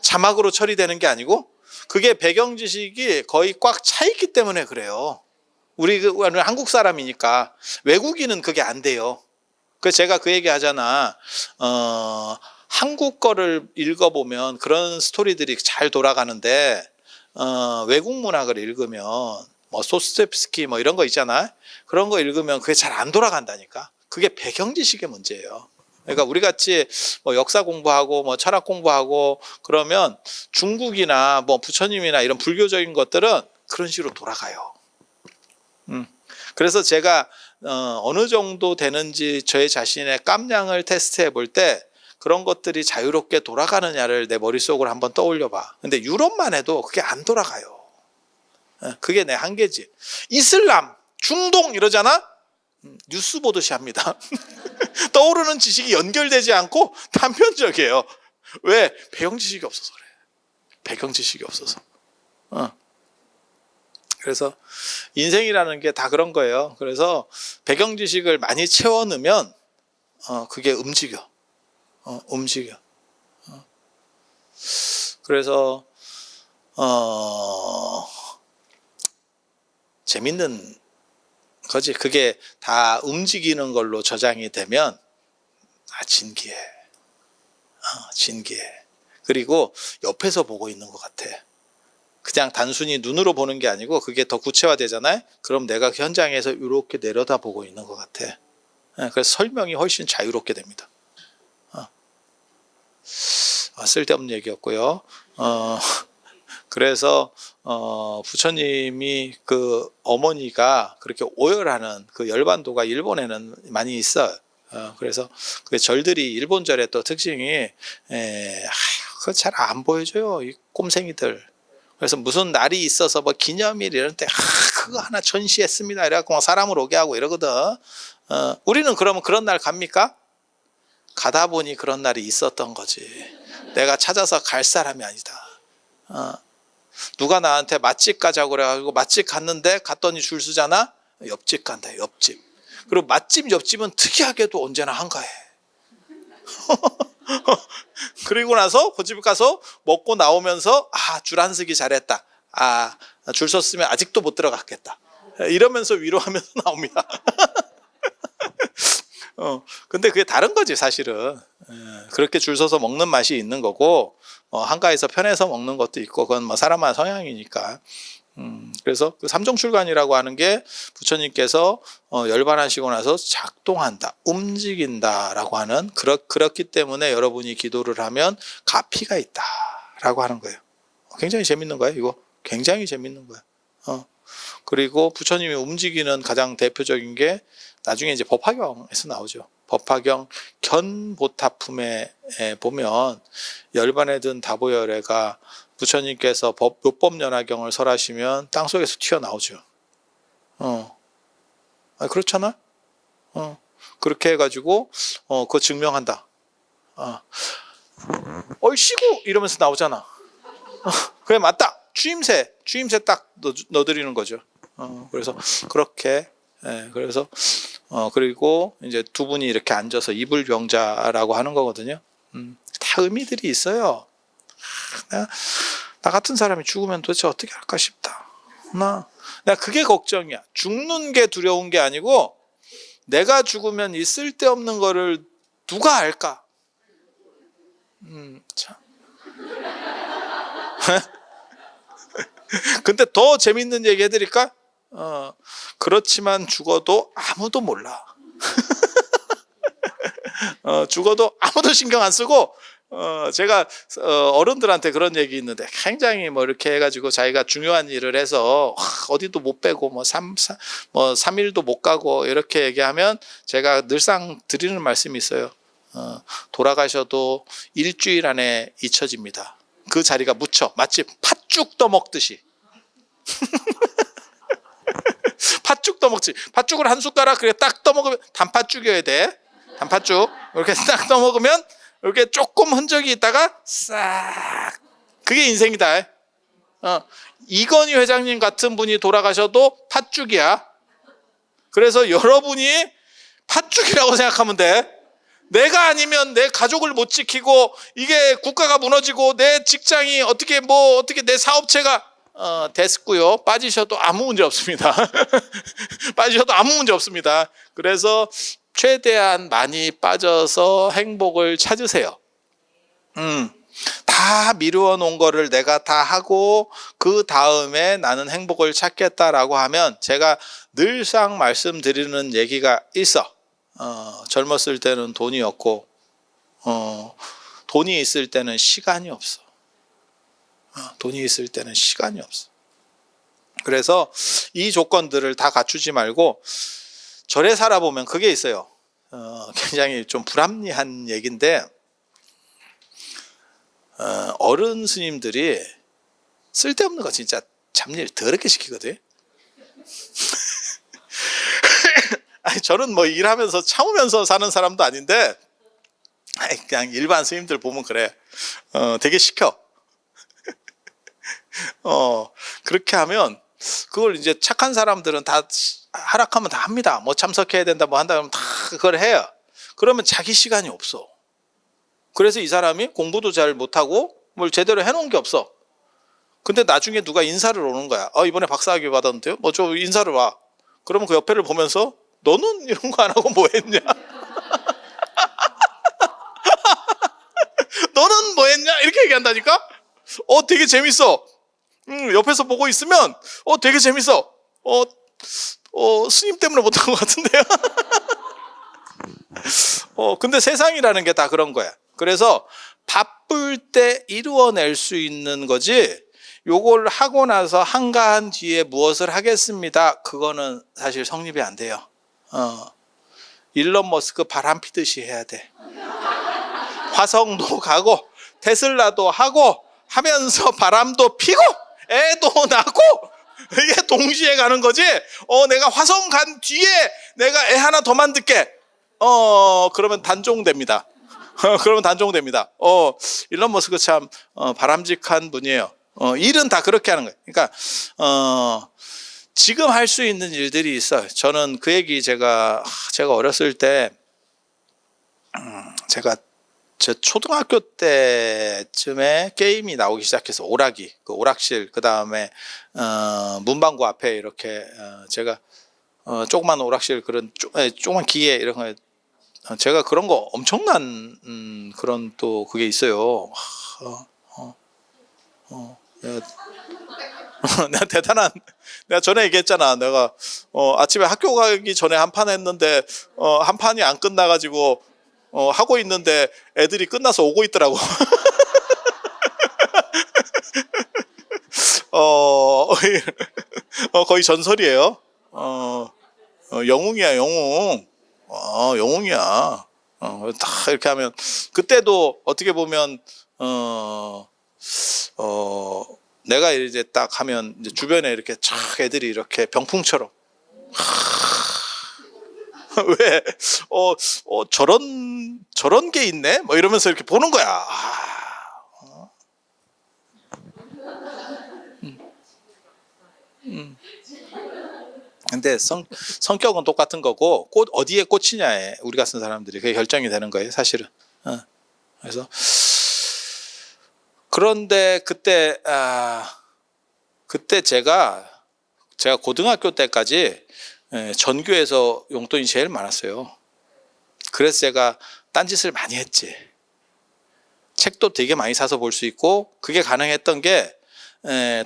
자막으로 처리되는 게 아니고 그게 배경 지식이 거의 꽉 차 있기 때문에 그래요. 우리는 한국 사람이니까 외국인은 그게 안 돼요. 그래서 제가 그 얘기 하잖아. 한국 거를 읽어보면 그런 스토리들이 잘 돌아가는데 외국 문학을 읽으면 뭐 소스텝스키 뭐 이런 거 있잖아. 그런 거 읽으면 그게 잘 안 돌아간다니까. 그게 배경 지식의 문제예요. 그러니까 우리 같이 뭐 역사 공부하고 뭐 철학 공부하고 그러면 중국이나 뭐 부처님이나 이런 불교적인 것들은 그런 식으로 돌아가요. 그래서 제가 어느 정도 되는지 저의 자신의 깜냥을 테스트해 볼 때 그런 것들이 자유롭게 돌아가느냐를 내 머릿속으로 한번 떠올려 봐. 근데 유럽만 해도 그게 안 돌아가요. 그게 내 한계지. 이슬람, 중동 이러잖아? 뉴스 보듯이 합니다. 떠오르는 지식이 연결되지 않고 단편적이에요. 왜? 배경 지식이 없어서 그래. 배경 지식이 없어서. 그래서 인생이라는 게 다 그런 거예요. 그래서 배경 지식을 많이 채워 넣으면 그게 움직여. 움직여. 그래서 재밌는 거지. 그게 다 움직이는 걸로 저장이 되면 진기해. 진기해. 그리고 옆에서 보고 있는 것 같아. 그냥 단순히 눈으로 보는 게 아니고 그게 더 구체화되잖아요. 그럼 내가 현장에서 이렇게 내려다보고 있는 것 같아. 그래서 설명이 훨씬 자유롭게 됩니다. 쓸데없는 얘기였고요. 그래서 부처님이 그 어머니가 그렇게 오열하는 그 열반도가 일본에는 많이 있어요. 그래서 그 절들이 일본절의 또 특징이 그거 잘 안 보여줘요, 이 꼼생이들. 그래서 무슨 날이 있어서 뭐 기념일 이런 때 그거 하나 전시했습니다 이래갖고 막 사람을 오게 하고 이러거든. 우리는 그러면 그런 날 갑니까? 가다 보니 그런 날이 있었던 거지. 내가 찾아서 갈 사람이 아니다. 누가 나한테 맛집 가자고 그래가지고 맛집 갔는데 갔더니 줄 서잖아. 옆집 간다, 옆집. 그리고 맛집 옆집은 특이하게도 언제나 한가해. 그리고 나서 그 집 가서 먹고 나오면서 줄 안 서기 잘했다. 줄 섰으면 아직도 못 들어갔겠다. 이러면서 위로하면서 나옵니다. 근데 그게 다른 거지 사실은. 그렇게 줄 서서 먹는 맛이 있는 거고 한가해서 편해서 먹는 것도 있고 그건 뭐 사람마다 성향이니까. 그래서 그 삼종출관이라고 하는 게 부처님께서 열반하시고 나서 작동한다, 움직인다라고 하는 그렇기 때문에 여러분이 기도를 하면 가피가 있다라고 하는 거예요. 굉장히 재밌는 거예요. 이거 굉장히 재밌는 거예요. 그리고 부처님이 움직이는 가장 대표적인 게 나중에 이제 법화경에서 나오죠. 법화경 견보타품에 보면 열반에 든 다보열애가 부처님께서 묘법연화경을 설하시면 땅속에서 튀어나오죠. 그렇잖아. 그렇게 해가지고 그거 증명한다. 얼씨구 이러면서 나오잖아. 그래 맞다. 추임새 딱 넣어드리는 거죠. 그래서 그렇게 그래서 그리고 이제 두 분이 이렇게 앉아서 이불병자라고 하는 거거든요. 다 의미들이 있어요. 나 같은 사람이 죽으면 도대체 어떻게 할까 싶다. 내가 그게 걱정이야. 죽는 게 두려운 게 아니고 내가 죽으면 이 쓸데없는 거를 누가 알까? 참. 근데 더 재밌는 얘기 해드릴까? 그렇지만 죽어도 아무도 몰라. 죽어도 아무도 신경 안 쓰고 제가 어른들한테 그런 얘기 있는데 굉장히 뭐 이렇게 해가지고 자기가 중요한 일을 해서 어디도 못 빼고 뭐 3일도 못 가고 이렇게 얘기하면 제가 늘상 드리는 말씀이 있어요. 돌아가셔도 일주일 안에 잊혀집니다. 그 자리가 묻혀 마치 팥죽 떠먹듯이. 팥죽 떠먹지. 팥죽을 한 숟가락 그렇게 딱 떠먹으면 단팥죽이어야 돼. 단팥죽 이렇게 딱 떠먹으면 이렇게 조금 흔적이 있다가 싹. 그게 인생이다. 이건희 회장님 같은 분이 돌아가셔도 팥죽이야. 그래서 여러분이 팥죽이라고 생각하면 돼. 내가 아니면 내 가족을 못 지키고 이게 국가가 무너지고 내 직장이 어떻게 내 사업체가 됐고요. 빠지셔도 아무 문제 없습니다. 빠지셔도 아무 문제 없습니다. 그래서 최대한 많이 빠져서 행복을 찾으세요. 다 미루어 놓은 거를 내가 다 하고 그 다음에 나는 행복을 찾겠다라고 하면 제가 늘상 말씀드리는 얘기가 있어. 젊었을 때는 돈이 없고 돈이 있을 때는 시간이 없어. 돈이 있을 때는 시간이 없어. 그래서 이 조건들을 다 갖추지 말고 절에 살아보면 그게 있어요. 굉장히 좀 불합리한 얘기인데 어른 스님들이 쓸데없는 거 진짜 잡일 더럽게 시키거든. 아니, 저는 뭐 일하면서 참으면서 사는 사람도 아닌데 그냥 일반 스님들 보면 그래. 되게 시켜. 그렇게 하면 그걸 이제 착한 사람들은 다 하락하면 다 합니다. 뭐 참석해야 된다 뭐 한다 그러면 다 그걸 해요. 그러면 자기 시간이 없어. 그래서 이 사람이 공부도 잘 못하고 뭘 제대로 해놓은 게 없어. 근데 나중에 누가 인사를 오는 거야. 이번에 박사학위 받았는데요? 뭐 좀 인사를 와. 그러면 그 옆에를 보면서 너는 이런 거 안 하고 뭐 했냐? 너는 뭐 했냐? 이렇게 얘기한다니까? 되게 재밌어. 옆에서 보고 있으면 되게 재밌어. 스님 때문에 못한 것 같은데요. 근데 세상이라는 게 다 그런 거야. 그래서 바쁠 때 이루어낼 수 있는 거지, 요걸 하고 나서 한가한 뒤에 무엇을 하겠습니다, 그거는 사실 성립이 안 돼요. 일론 머스크 바람 피듯이 해야 돼. 화성도 가고 테슬라도 하고 하면서 바람도 피고 애도 낳고, 이게 동시에 가는 거지. 내가 화성 간 뒤에 내가 애 하나 더 만들게. 그러면 단종됩니다. 그러면 단종됩니다. 일론 머스크 참 바람직한 분이에요. 일은 다 그렇게 하는 거예요. 그러니까 지금 할 수 있는 일들이 있어요. 저는 그 얘기 제가 어렸을 때, 제가 제 초등학교 때쯤에 게임이 나오기 시작해서 오락이, 그 오락실, 그 다음에 문방구 앞에 이렇게 제가 조그만 오락실, 그런 조그만 기계 이런 거, 제가 그런 거 엄청난 그런 또 그게 있어요. 내가 대단한, 내가 전에 얘기했잖아. 내가 아침에 학교 가기 전에 한 판 했는데 한 판이 안 끝나가지고 하고 있는데 애들이 끝나서 오고 있더라고. 거의 전설이에요. 영웅이야, 영웅. 영웅이야. 다 이렇게 하면, 그때도 어떻게 보면 내가 이제 딱 하면 이제 주변에 이렇게 쫙 애들이 이렇게 병풍처럼 왜 저런 게 있네 뭐 이러면서 이렇게 보는 거야. 근데 성격은 똑같은 거고, 꽃 어디에 꽂히냐에 우리 같은 사람들이 그게 결정이 되는 거예요, 사실은. 그래서 그런데 그때 제가 고등학교 때까지 전교에서 용돈이 제일 많았어요. 그래서 제가 딴짓을 많이 했지. 책도 되게 많이 사서 볼 수 있고, 그게 가능했던 게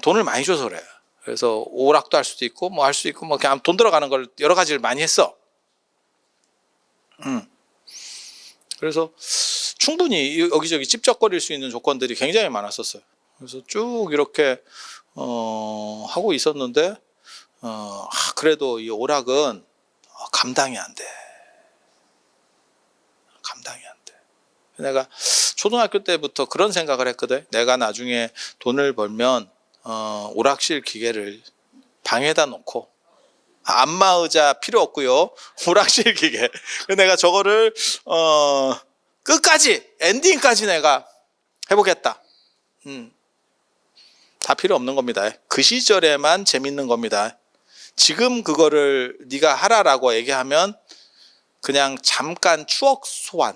돈을 많이 줘서 그래요. 그래서 오락도 할 수도 있고 뭐 할 수 있고 뭐 그냥 돈 들어가는 걸 여러 가지를 많이 했어. 그래서 충분히 여기저기 찝쩍거릴 수 있는 조건들이 굉장히 많았었어요. 그래서 쭉 이렇게 하고 있었는데 그래도 이 오락은 감당이 안 돼. 감당이 안 돼. 내가 초등학교 때부터 그런 생각을 했거든. 내가 나중에 돈을 벌면 오락실 기계를 방에다 놓고, 안마의자 필요 없고요, 오락실 기계. 내가 저거를 끝까지, 엔딩까지 내가 해보겠다. 다 필요 없는 겁니다. 그 시절에만 재밌는 겁니다. 지금 그거를 네가 하라라고 얘기하면 그냥 잠깐 추억 소환.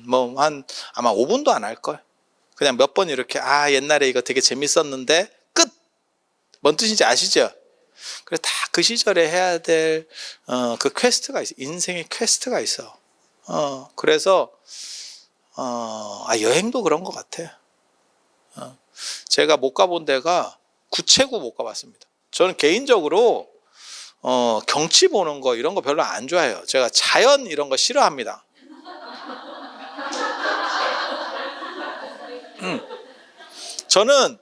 뭐 아마 5분도 안 할 걸. 그냥 몇 번 이렇게 옛날에 이거 되게 재밌었는데 끝. 뭔 뜻인지 아시죠? 그래, 다 그 시절에 해야 될 그 퀘스트가 있어. 인생의 퀘스트가 있어. 그래서 여행도 그런 것 같아. 제가 못 가본 데가 구체구 못 가봤습니다. 저는 개인적으로 경치 보는 거 이런 거 별로 안 좋아해요. 제가 자연 이런 거 싫어합니다. 저는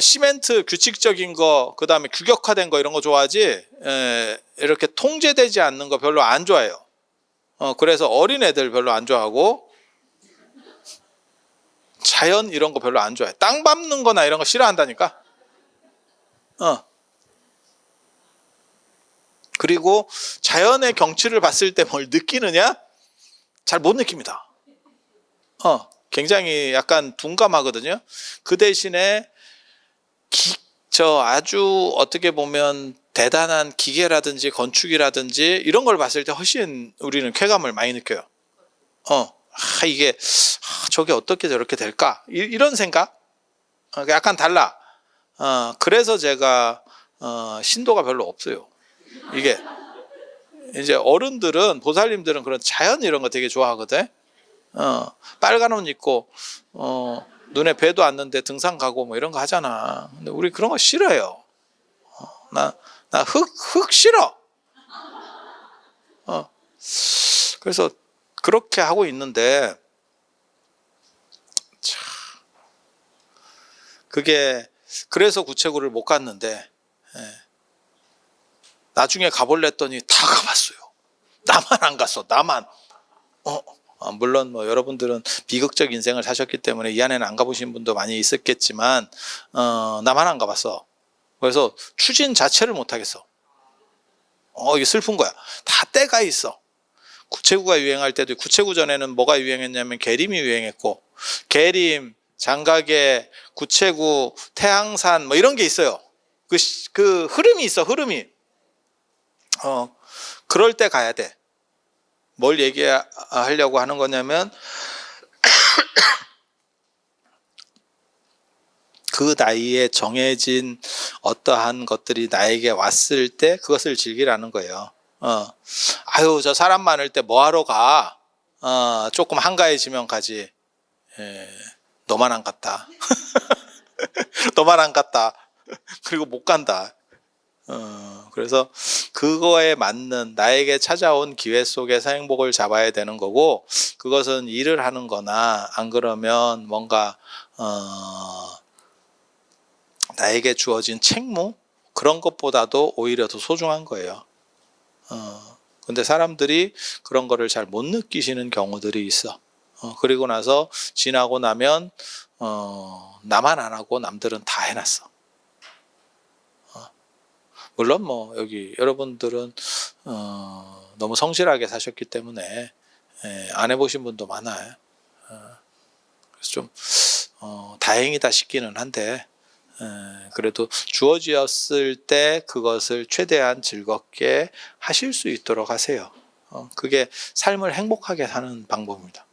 시멘트 규칙적인 거, 그 다음에 규격화된 거 이런 거 좋아하지, 이렇게 통제되지 않는 거 별로 안 좋아해요. 그래서 어린 애들 별로 안 좋아하고, 자연 이런 거 별로 안 좋아해. 땅 밟는 거나 이런 거 싫어한다니까. 그리고 자연의 경치를 봤을 때 뭘 느끼느냐? 잘 못 느낍니다. 굉장히 약간 둔감하거든요. 그 대신에 아주 어떻게 보면 대단한 기계라든지 건축이라든지 이런 걸 봤을 때 훨씬 우리는 쾌감을 많이 느껴요. 이게 저게 어떻게 저렇게 될까? 이런 생각? 약간 달라. 그래서 제가 신도가 별로 없어요. 이게 이제 어른들은, 보살님들은 그런 자연 이런 거 되게 좋아하거든. 빨간 옷 입고 눈에 뵈도 않는데 등산 가고 뭐 이런 거 하잖아. 근데 우리 그런 거 싫어요. 나 흙 싫어. 그래서 그렇게 하고 있는데, 참, 그게 그래서 구체구를 못 갔는데, 나중에 가볼래 했더니 다 가봤어요. 나만 안 갔어. 나만. 물론 뭐 여러분들은 비극적 인생을 사셨기 때문에 이 안에는 안 가보신 분도 많이 있었겠지만, 나만 안 가봤어. 그래서 추진 자체를 못 하겠어. 이게 슬픈 거야. 다 때가 있어. 구체구가 유행할 때도, 구체구 전에는 뭐가 유행했냐면 계림이 유행했고, 계림, 장가계, 구체구, 태항산 뭐 이런 게 있어요. 그 흐름이 있어. 흐름이. 그럴 때 가야 돼. 뭘 얘기하려고 하는 거냐면, 그 나이에 정해진 어떠한 것들이 나에게 왔을 때 그것을 즐기라는 거예요. 저 사람 많을 때 뭐하러 가? 조금 한가해지면 가지. 너만 안 갔다. 너만 안 갔다. 그리고 못 간다. 그래서 그거에 맞는 나에게 찾아온 기회 속에서 행복을 잡아야 되는 거고, 그것은 일을 하는 거나 안 그러면 뭔가 나에게 주어진 책무, 그런 것보다도 오히려 더 소중한 거예요. 근데 사람들이 그런 거를 잘 못 느끼시는 경우들이 있어. 그리고 나서 지나고 나면 나만 안 하고 남들은 다 해놨어. 물론 뭐 여기 여러분들은 너무 성실하게 사셨기 때문에 안 해보신 분도 많아요. 그래서 좀 다행이다 싶기는 한데, 그래도 주어지었을 때 그것을 최대한 즐겁게 하실 수 있도록 하세요. 그게 삶을 행복하게 사는 방법입니다.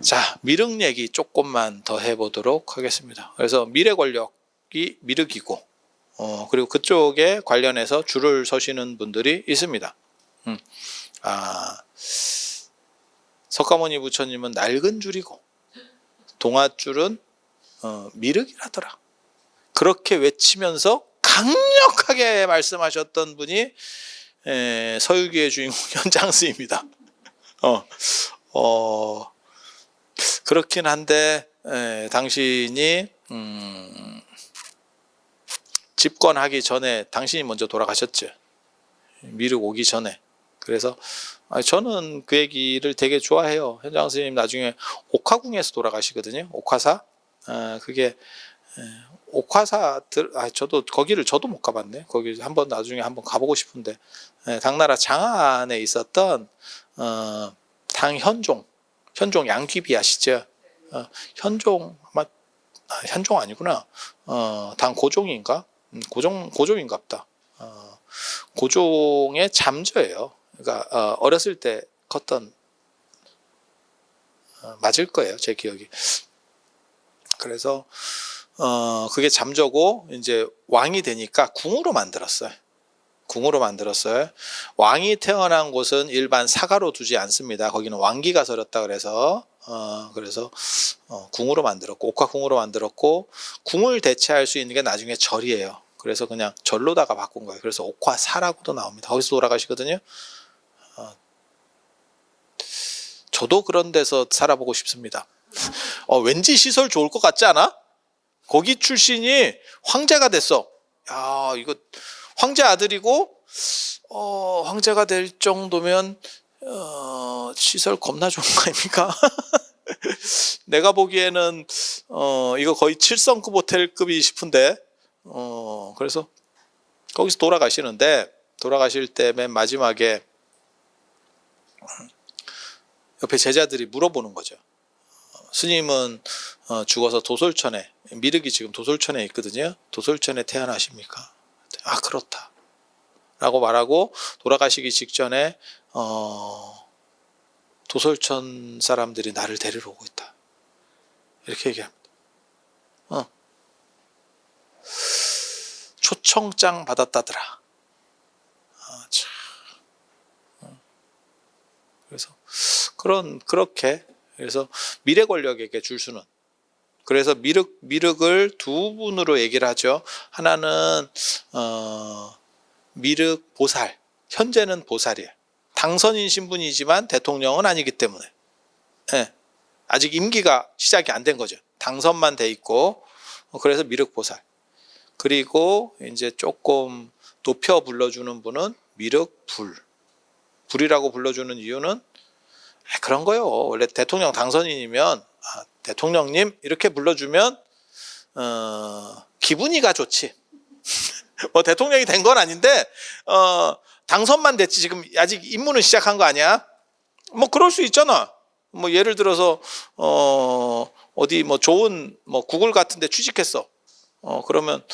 자, 미륵 얘기 조금만 더 해보도록 하겠습니다. 그래서 미래 권력이 미륵이고, 그리고 그쪽에 관련해서 줄을 서시는 분들이 있습니다. 석가모니 부처님은 낡은 줄이고, 동아줄은 미륵이라더라. 그렇게 외치면서 강력하게 말씀하셨던 분이 서유기의 주인공 현장스입니다. 그렇긴 한데 당신이 집권하기 전에 당신이 먼저 돌아가셨죠. 미륵 오기 전에. 그래서 저는 그 얘기를 되게 좋아해요. 현장 스님 나중에 옥화궁에서 돌아가시거든요. 옥화사. 그게 옥화사들, 거기를 저도 못 가봤네. 거기 나중에 한번 가보고 싶은데, 당나라 장안에 있었던 당현종 양귀비 아시죠? 현종 아마 현종 아니구나. 당 고종인가? 고종인가 보다. 고종의 잠저예요. 그러니까 어렸을 때 컸던, 맞을 거예요, 제 기억이. 그래서 그게 잠저고 이제 왕이 되니까 궁으로 만들었어요. 왕이 태어난 곳은 일반 사가로 두지 않습니다. 거기는 왕기가 서렸다 그래서 궁으로 만들었고, 옥화궁으로 만들었고, 궁을 대체할 수 있는 게 나중에 절이에요. 그래서 그냥 절로다가 바꾼 거예요. 그래서 옥화사라고도 나옵니다. 거기서 돌아가시거든요. 저도 그런 데서 살아보고 싶습니다. 왠지 시설 좋을 것 같지 않아? 거기 출신이 황제가 됐어. 야, 이거 황제 아들이고 황제가 될 정도면 시설 겁나 좋은 거 아닙니까? 내가 보기에는 이거 거의 7성급 호텔급이 싶은데, 그래서 거기서 돌아가시는데, 돌아가실 때 맨 마지막에 옆에 제자들이 물어보는 거죠. 스님은 죽어서 도솔천에, 미륵이 지금 도솔천에 있거든요. 도솔천에 태어나십니까? 아, 그렇다 라고 말하고, 돌아가시기 직전에 도솔천 사람들이 나를 데리러 오고 있다 이렇게 얘기합니다. 초청장 받았다더라. 참. 그래서 그렇게 그래서 미래 권력에게 줄 수는, 그래서 미륵을 두 분으로 얘기를 하죠. 하나는 미륵 보살, 현재는 보살이에요. 당선인 신분이지만 대통령은 아니기 때문에, 네, 아직 임기가 시작이 안 된 거죠. 당선만 돼 있고, 그래서 미륵 보살. 그리고 이제 조금 높여 불러주는 분은 미륵 불이라고 불러주는 이유는 그런 거요. 원래 대통령 당선인이면 대통령님 이렇게 불러주면 기분이가 좋지. 뭐 대통령이 된 건 아닌데 당선만 됐지 지금 아직 임무는 시작한 거 아니야. 뭐 그럴 수 있잖아. 뭐 예를 들어서 어디 뭐 좋은 뭐 구글 같은데 취직했어. 그러면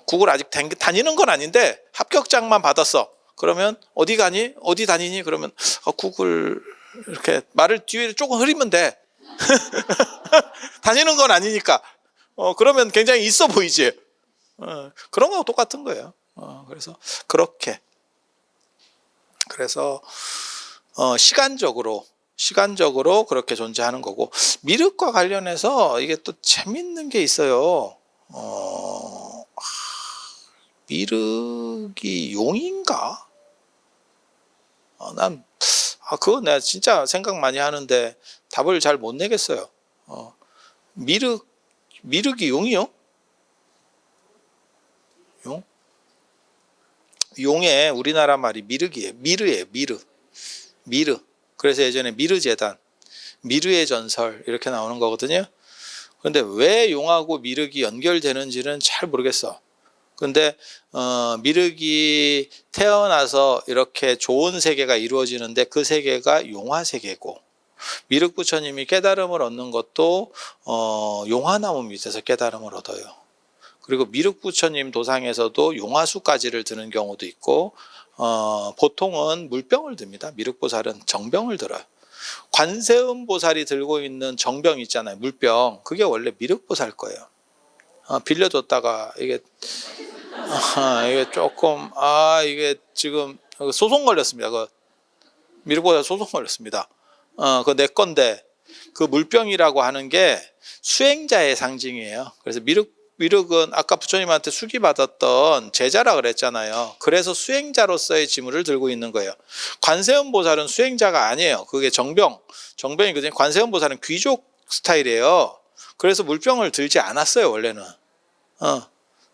구글 아직 다니는 건 아닌데 합격장만 받았어. 그러면 어디 가니? 어디 다니니? 그러면 구글 이렇게 말을 뒤에 조금 흐리면 돼. 다니는 건 아니니까. 그러면 굉장히 있어 보이지. 그런 거하고 똑같은 거예요. 그래서 그렇게. 그래서 시간적으로 그렇게 존재하는 거고, 미륵과 관련해서 이게 또 재밌는 게 있어요. 미륵이 용인가? 그거 내가 진짜 생각 많이 하는데 답을 잘 못 내겠어요. 미륵이 용이요? 용? 용의 우리나라 말이 미륵이에요. 미르. 그래서 예전에 미르재단, 미르의 전설 이렇게 나오는 거거든요. 그런데 왜 용하고 미륵이 연결되는지는 잘 모르겠어. 근데 미륵이 태어나서 이렇게 좋은 세계가 이루어지는데 그 세계가 용화 세계고, 미륵 부처님이 깨달음을 얻는 것도 용화나무 밑에서 깨달음을 얻어요. 그리고 미륵 부처님 도상에서도 용화수까지를 드는 경우도 있고, 보통은 물병을 듭니다. 미륵 보살은 정병을 들어요. 관세음 보살이 들고 있는 정병 있잖아요. 물병. 그게 원래 미륵 보살 거예요. 빌려줬다가 이게 조금 이게 지금 소송 걸렸습니다. 그 미륵 보살 소송 걸렸습니다. 그 내 건데, 그 물병이라고 하는 게 수행자의 상징이에요. 그래서 미륵은 아까 부처님한테 수기받았던 제자라 그랬잖아요. 그래서 수행자로서의 지물을 들고 있는 거예요. 관세음 보살은 수행자가 아니에요. 그게 정병이거든요. 관세음 보살은 귀족 스타일이에요. 그래서 물병을 들지 않았어요, 원래는.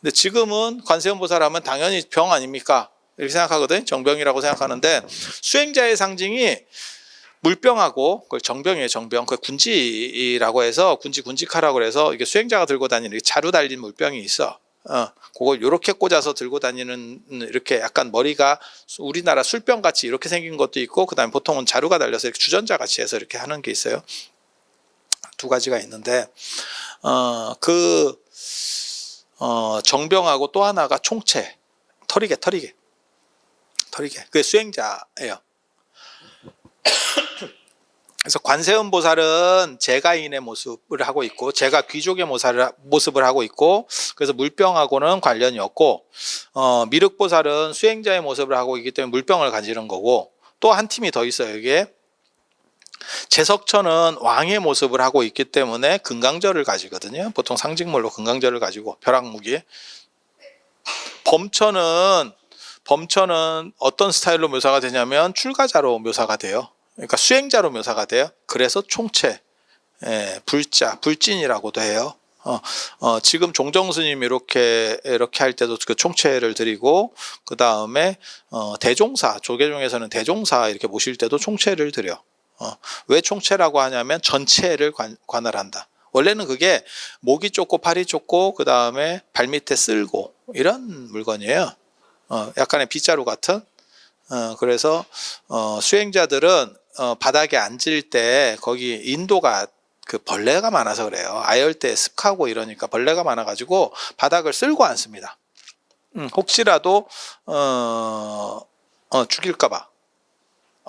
근데 지금은 관세음 보살 하면 당연히 병 아닙니까? 이렇게 생각하거든요. 정병이라고 생각하는데, 수행자의 상징이 물병하고, 그걸 정병이에요, 정병. 그 군지라고 해서, 군지칼라고 해서, 이게 수행자가 들고 다니는 자루 달린 물병이 있어. 그걸 이렇게 꽂아서 들고 다니는, 이렇게 약간 머리가 우리나라 술병 같이 이렇게 생긴 것도 있고, 그 다음에 보통은 자루가 달려서 이렇게 주전자 같이 해서 이렇게 하는 게 있어요. 두 가지가 있는데, 정병하고 또 하나가 총체, 털이개. 그게 수행자예요. 그래서 관세음 보살은 제가인의 모습을 하고 있고, 제가 귀족의 모습을 하고 있고, 그래서 물병하고는 관련이 없고, 미륵 보살은 수행자의 모습을 하고 있기 때문에 물병을 가지는 거고, 또 한 팀이 더 있어요. 이게 제석천은 왕의 모습을 하고 있기 때문에 금강절을 가지거든요. 보통 상징물로 금강절을 가지고 벼락무기. 범천은 어떤 스타일로 묘사가 되냐면 출가자로 묘사가 돼요. 그러니까 수행자로 묘사가 돼요. 그래서 총체, 불진이라고도 해요. 지금 종정스님 이렇게 할 때도 그 총체를 드리고, 그 다음에 대종사, 조계종에서는 대종사 이렇게 모실 때도 총체를 드려. 왜 총체라고 하냐면 전체를 관할 한다. 원래는 그게 목이 좁고 팔이 좁고 그 다음에 발밑에 쓸고 이런 물건이에요. 약간의 빗자루 같은. 그래서 수행자들은 바닥에 앉을 때 거기 인도가 그 벌레가 많아서 그래요. 아열대 습하고 이러니까 벌레가 많아가지고 바닥을 쓸고 앉습니다. 혹시라도 죽일까봐.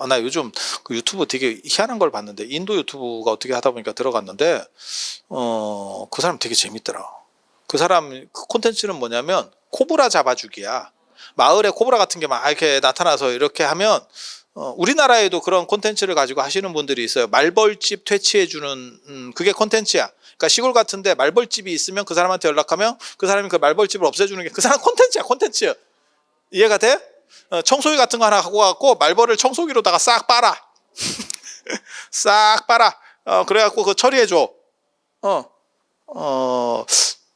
나 요즘 그 유튜브 되게 희한한 걸 봤는데, 인도 유튜브가 어떻게 하다 보니까 들어갔는데 그 사람 되게 재밌더라. 그 사람 그 콘텐츠는 뭐냐면 코브라 잡아주기야. 마을에 코브라 같은 게 막 이렇게 나타나서 이렇게 하면 우리나라에도 그런 콘텐츠를 가지고 하시는 분들이 있어요. 말벌집 퇴치해주는 그게 콘텐츠야. 그러니까 시골 같은데 말벌집이 있으면 그 사람한테 연락하면 그 사람이 그 말벌집을 없애주는 게 그 사람 콘텐츠야, 콘텐츠. 이해가 돼? 청소기 같은 거 하나 갖고 갖고 말벌을 청소기로다가 싹 빨아. 싹 빨아. 그래갖고 그거 처리해줘.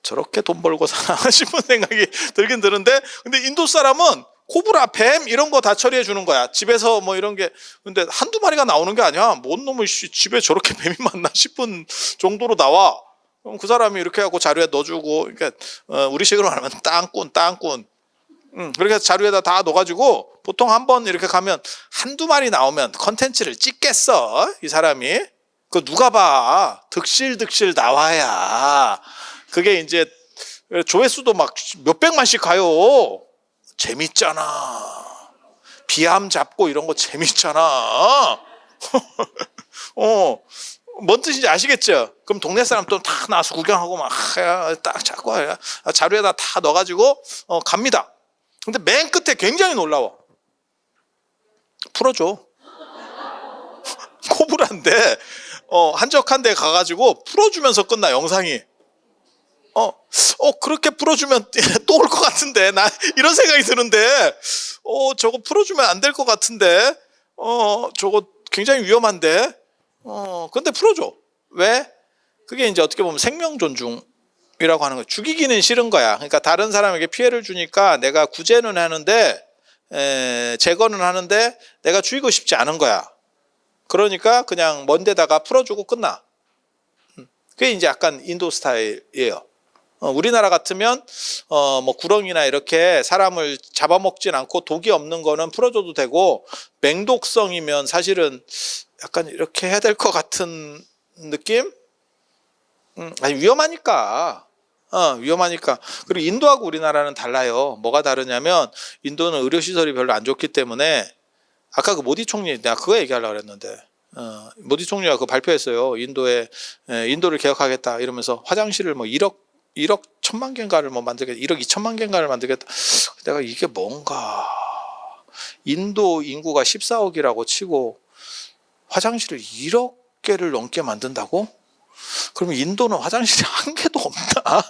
저렇게 돈 벌고 사나 싶은 생각이 들긴 드는데, 근데 인도 사람은 코브라, 뱀 이런 거 다 처리해 주는 거야. 집에서 뭐 이런 게. 근데 한두 마리가 나오는 게 아니야. 뭔 놈의 집에 저렇게 뱀이 많나 싶은 정도로 나와. 그럼 그 사람이 이렇게 하고 자루에 넣어주고, 그러니까 우리식으로 말하면 땅꾼. 그렇게 해서 자루에다 다 넣어가지고, 보통 한번 이렇게 가면 한두 마리 나오면 컨텐츠를 찍겠어, 이 사람이. 그 누가 봐. 득실득실 나와야 그게 이제 조회수도 막 몇백만씩 가요. 재밌잖아. 비암 잡고 이런 거 재밌잖아. 뭔 뜻인지 아시겠죠? 그럼 동네 사람 또 다 나와서 구경하고 막 딱 잡고 자루에다 다 넣어가지고 갑니다. 근데 맨 끝에 굉장히 놀라워. 풀어줘. 코브라인데 한적한 데 가가지고 풀어주면서 끝나, 영상이. 그렇게 풀어주면 또 올 것 같은데, 나 이런 생각이 드는데, 저거 풀어주면 안 될 것 같은데, 저거 굉장히 위험한데, 근데 풀어줘. 왜? 그게 이제 어떻게 보면 생명 존중이라고 하는 거야. 죽이기는 싫은 거야. 그러니까 다른 사람에게 피해를 주니까 내가 구제는 하는데, 제거는 하는데, 내가 죽이고 싶지 않은 거야. 그러니까 그냥 먼 데다가 풀어주고 끝나. 그게 이제 약간 인도 스타일이에요. 우리나라 같으면 뭐 구렁이나 이렇게 사람을 잡아먹진 않고 독이 없는 거는 풀어줘도 되고, 맹독성이면 사실은 약간 이렇게 해야 될 것 같은 느낌? 아니, 위험하니까. 위험하니까. 그리고 인도하고 우리나라는 달라요. 뭐가 다르냐면, 인도는 의료시설이 별로 안 좋기 때문에, 아까 그 모디 총리, 내가 그거 얘기하려고 그랬는데, 모디 총리가 그거 발표했어요. 인도를 개혁하겠다 이러면서 화장실을 뭐 1억 1,000만 개인가를 뭐 만들겠다, 1억 2천만 개인가를 만들겠다. 내가 이게 뭔가, 인도 인구가 14억이라고 치고 화장실을 1억 개를 넘게 만든다고? 그러면 인도는 화장실이 한 개도 없나?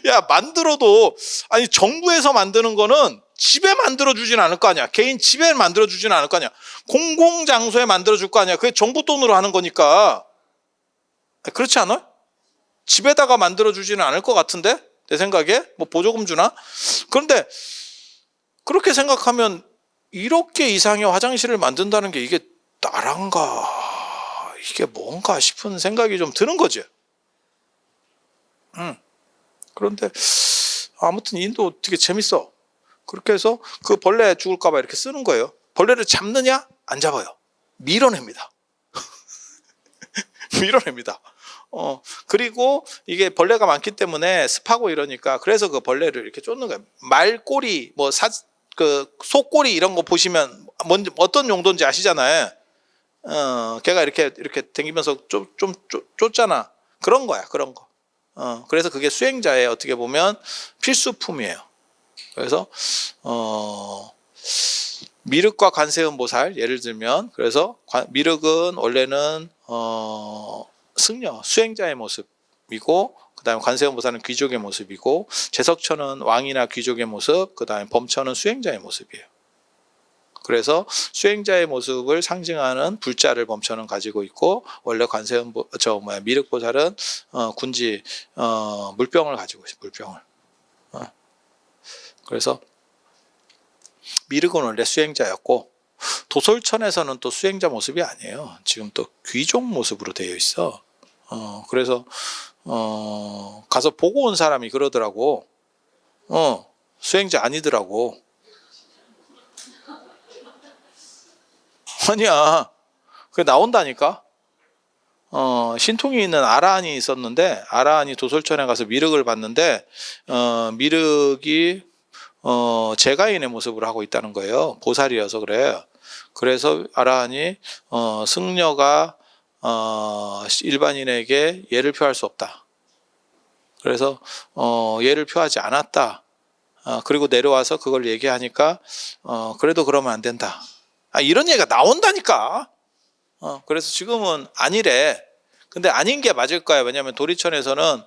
야, 만들어도, 아니 정부에서 만드는 거는 집에 만들어 주진 않을 거 아니야. 개인 집에 만들어 주진 않을 거 아니야. 공공장소에 만들어 줄 거 아니야. 그게 정부 돈으로 하는 거니까. 그렇지 않아? 집에다가 만들어 주지는 않을 것 같은데, 내 생각에. 뭐 보조금 주나? 그런데 그렇게 생각하면 1억 개 이상의 화장실을 만든다는 게 이게 나란가, 이게 뭔가 싶은 생각이 좀 드는 거지. 그런데 아무튼 인도 되게 재밌어. 그렇게 해서 그 벌레 죽을까 봐 이렇게 쓰는 거예요. 벌레를 잡느냐? 안 잡아요. 밀어냅니다. 밀어냅니다. 그리고 이게 벌레가 많기 때문에 습하고 이러니까, 그래서 그 벌레를 이렇게 쫓는 거예요. 말꼬리, 뭐 그 소꼬리 이런 거 보시면 어떤 용도인지 아시잖아요. 걔가 이렇게 다니면서 좀 쫓잖아. 그런 거야, 그런 거. 그래서 그게 수행자의 어떻게 보면 필수품이에요. 그래서 미륵과 관세음 보살 예를 들면, 그래서 미륵은 원래는 승려, 수행자의 모습이고, 그 다음에 관세음 보살은 귀족의 모습이고, 제석천은 왕이나 귀족의 모습, 그 다음에 범천은 수행자의 모습이에요. 그래서 수행자의 모습을 상징하는 불자를 범천은 가지고 있고, 원래 미륵 보살은 군지 물병을 가지고 있어요. 물병을. 그래서 미륵은 원래 수행자였고, 도솔천에서는 또 수행자 모습이 아니에요. 지금 또 귀족 모습으로 되어 있어. 그래서 가서 보고 온 사람이 그러더라고. 수행자 아니더라고. 아니야. 그게 나온다니까. 신통이 있는 아라한이 있었는데 아라한이 도솔천에 가서 미륵을 봤는데 미륵이 제가인의 모습을 하고 있다는 거예요. 보살이어서 그래요. 그래서 아라한이 승려가 일반인에게 예를 표할 수 없다. 그래서 예를 표하지 않았다. 그리고 내려와서 그걸 얘기하니까 그래도 그러면 안 된다. 이런 얘기가 나온다니까. 그래서 지금은 아니래. 근데 아닌 게 맞을 거야. 왜냐하면 도리천에서는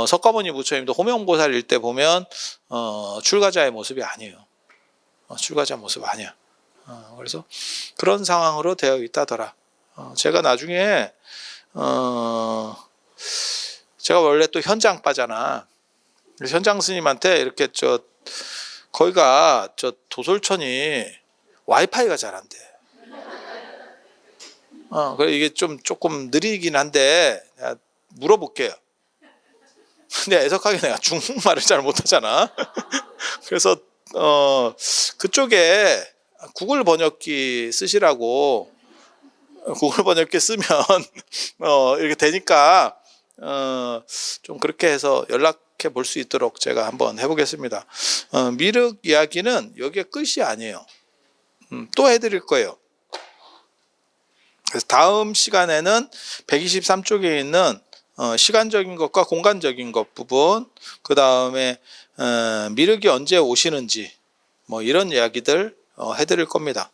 석가모니 부처님도 호명보살일 때 보면 출가자의 모습이 아니에요. 출가자 모습 아니야. 그래서 그런 상황으로 되어 있다더라. 제가 나중에 제가 원래 또 현장빠잖아. 현장 스님한테 이렇게 거기가 도솔천이 와이파이가 잘 안 돼. 그래 이게 조금 느리긴 한데 내가 물어볼게요. 근데 애석하게 내가 중국말을 잘 못하잖아. 그래서 그쪽에 구글 번역기 쓰시라고 구글 번역기 쓰면 이렇게 되니까 좀 그렇게 해서 연락해 볼 수 있도록 제가 한번 해보겠습니다. 미륵 이야기는 여기에 끝이 아니에요. 또 해드릴 거예요. 그래서 다음 시간에는 123쪽에 있는 시간적인 것과 공간적인 것 부분, 그 다음에 미륵이 언제 오시는지 뭐 이런 이야기들 해드릴 겁니다.